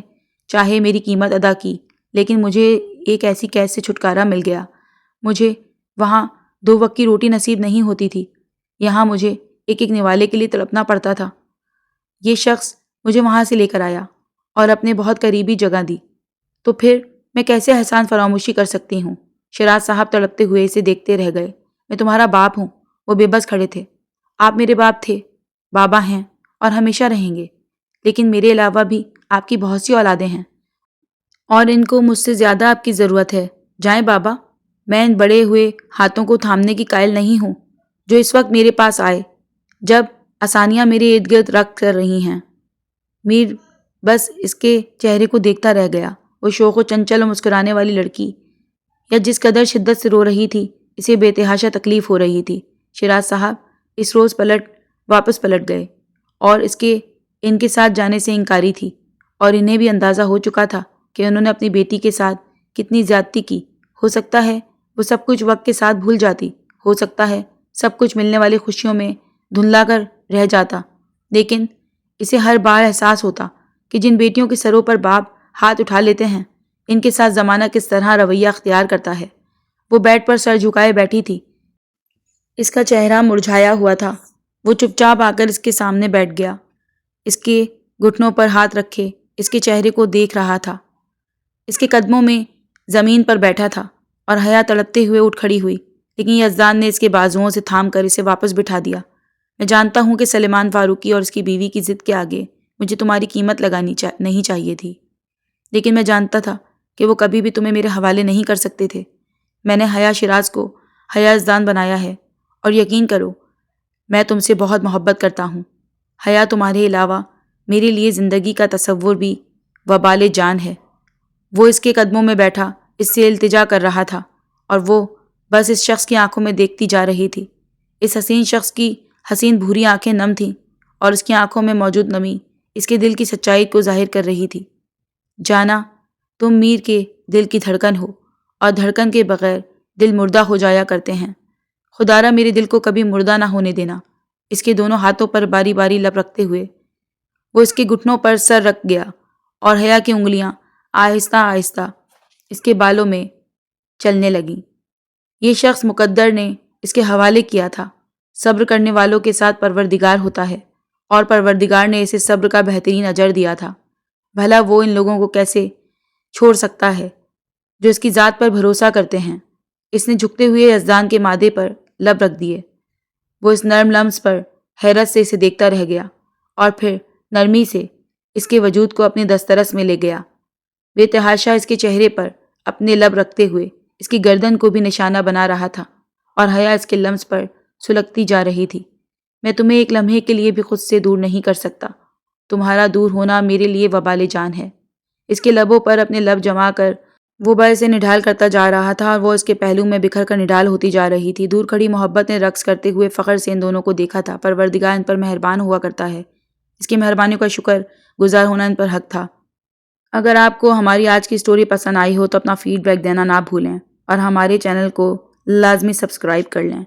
چاہے میری قیمت ادا کی، لیکن مجھے ایک ایسی قید سے چھٹکارا مل گیا۔ مجھے وہاں 2 وقت کی روٹی نصیب نہیں ہوتی تھی، یہاں مجھے ایک ایک نوالے کے لیے تڑپنا پڑتا تھا۔ یہ شخص مجھے وہاں سے لے کر آیا اور اپنے بہت قریبی جگہ دی، تو پھر میں کیسے احسان فراموشی کر سکتی ہوں؟ شیراز صاحب تڑپتے ہوئے اسے دیکھتے رہ گئے۔ میں تمہارا باپ ہوں۔ وہ بے بس کھڑے تھے۔ آپ میرے باپ تھے، بابا ہیں اور ہمیشہ رہیں گے، لیکن میرے علاوہ بھی آپ کی بہت سی اولادیں ہیں اور ان کو مجھ سے زیادہ آپ کی ضرورت ہے۔ جائیں بابا، میں ان بڑے ہوئے ہاتھوں کو تھامنے کی قائل نہیں ہوں جو اس وقت میرے پاس آئے جب آسانیاں میرے ارد گرد رکھ کر رہی ہیں۔ میر بس اس کے چہرے کو دیکھتا رہ گیا۔ وہ شوخ و چنچل و مسکرانے والی لڑکی یا جس قدر شدت سے رو رہی تھی، اسے بے تحاشا تکلیف ہو رہی تھی۔ شیراز صاحب اس روز واپس پلٹ گئے اور ان کے ساتھ جانے سے انکاری تھی، اور انہیں بھی اندازہ ہو چکا تھا کہ انہوں نے اپنی بیٹی کے ساتھ کتنی زیادتی کی۔ ہو سکتا ہے وہ سب کچھ وقت کے ساتھ بھول جاتی، ہو سکتا ہے سب کچھ ملنے والی خوشیوں میں دھندلا کر رہ جاتا، لیکن اسے ہر بار احساس ہوتا کہ جن بیٹیوں کے سروں پر باپ ہاتھ اٹھا لیتے ہیں، ان کے ساتھ زمانہ کس طرح رویہ اختیار کرتا ہے۔ وہ بیڈ پر سر جھکائے بیٹھی تھی، اس کا چہرہ مرجھایا ہوا تھا۔ وہ چپ چاپ آ کر اس کے سامنے بیٹھ گیا، اس کے گھٹنوں پر ہاتھ رکھے اس کے چہرے کو دیکھ رہا تھا۔ اس کے قدموں میں زمین پر بیٹھا تھا اور حیا تڑپتے ہوئے اٹھ کھڑی ہوئی، لیکن یزدان نے اس کے بازوؤں سے تھام کر اسے واپس بٹھا دیا۔ میں جانتا ہوں کہ سلیمان فاروقی اور اس کی بیوی کی ضد کے آگے مجھے تمہاری قیمت لگانی نہیں چاہیے تھی، لیکن میں جانتا تھا کہ وہ کبھی بھی تمہیں میرے حوالے نہیں کر سکتے تھے۔ میں نے حیا شیراز کو حیا یزدان بنایا ہے، اور یقین کرو میں تم سے بہت محبت کرتا ہوں۔ حیا تمہارے علاوہ میرے لیے زندگی کا تصور بھی وبال جان ہے۔ وہ اس کے قدموں میں بیٹھا اس سے التجا کر رہا تھا، اور وہ بس اس شخص کی آنکھوں میں دیکھتی جا رہی تھی۔ اس حسین شخص کی حسین بھوری آنکھیں نم تھیں، اور اس کی آنکھوں میں موجود نمی اس کے دل کی سچائی کو ظاہر کر رہی تھی۔ جانا، تم میر کے دل کی دھڑکن ہو، اور دھڑکن کے بغیر دل مردہ ہو جایا کرتے ہیں۔ خدا را میرے دل کو کبھی مردہ نہ ہونے دینا۔ اس کے دونوں ہاتھوں پر باری باری لب رکھتے ہوئے وہ اس کے گھٹنوں پر سر رکھ گیا، اور حیا کی انگلیاں آہستہ آہستہ اس کے بالوں میں چلنے لگیں۔ یہ شخص مقدر نے اس کے حوالے کیا تھا۔ صبر کرنے والوں کے ساتھ پروردگار ہوتا ہے، اور پروردگار نے اسے صبر کا بہترین اجر دیا تھا۔ بھلا وہ ان لوگوں کو کیسے چھوڑ سکتا ہے جو اس کی ذات پر بھروسہ کرتے ہیں؟ اس نے جھکتے ہوئے یزدان کے مادے پر لب رکھ دیے۔ وہ اس نرم لمس پر حیرت سے اسے دیکھتا رہ گیا، اور پھر نرمی سے اس کے وجود کو اپنی دسترس میں لے گیا، بے تحاشا اس کے چہرے پر اپنے لب رکھتے ہوئے اس کی گردن کو بھی نشانہ بنا رہا تھا، اور حیا اس کے لمس پر سلگتی جا رہی تھی۔ میں تمہیں ایک لمحے کے لیے بھی خود سے دور نہیں کر سکتا۔ تمہارا دور ہونا میرے لیے وبال جان ہے۔ اس کے لبوں پر اپنے لب جما کر وہ اسے نڈھال کرتا جا رہا تھا، اور وہ اس کے پہلو میں بکھر کر نڈھال ہوتی جا رہی تھی۔ دور کھڑی محبت نے رقص کرتے ہوئے فخر سے ان دونوں کو دیکھا تھا۔ پروردگار ان پر مہربان ہوا کرتا ہے، اس کی مہربانیوں کا شکر گزار ہونا ان پر حق تھا۔ اگر آپ کو ہماری آج کی سٹوری پسند آئی ہو تو اپنا فیڈ بیک دینا نہ بھولیں، اور ہمارے چینل کو لازمی سبسکرائب کر لیں۔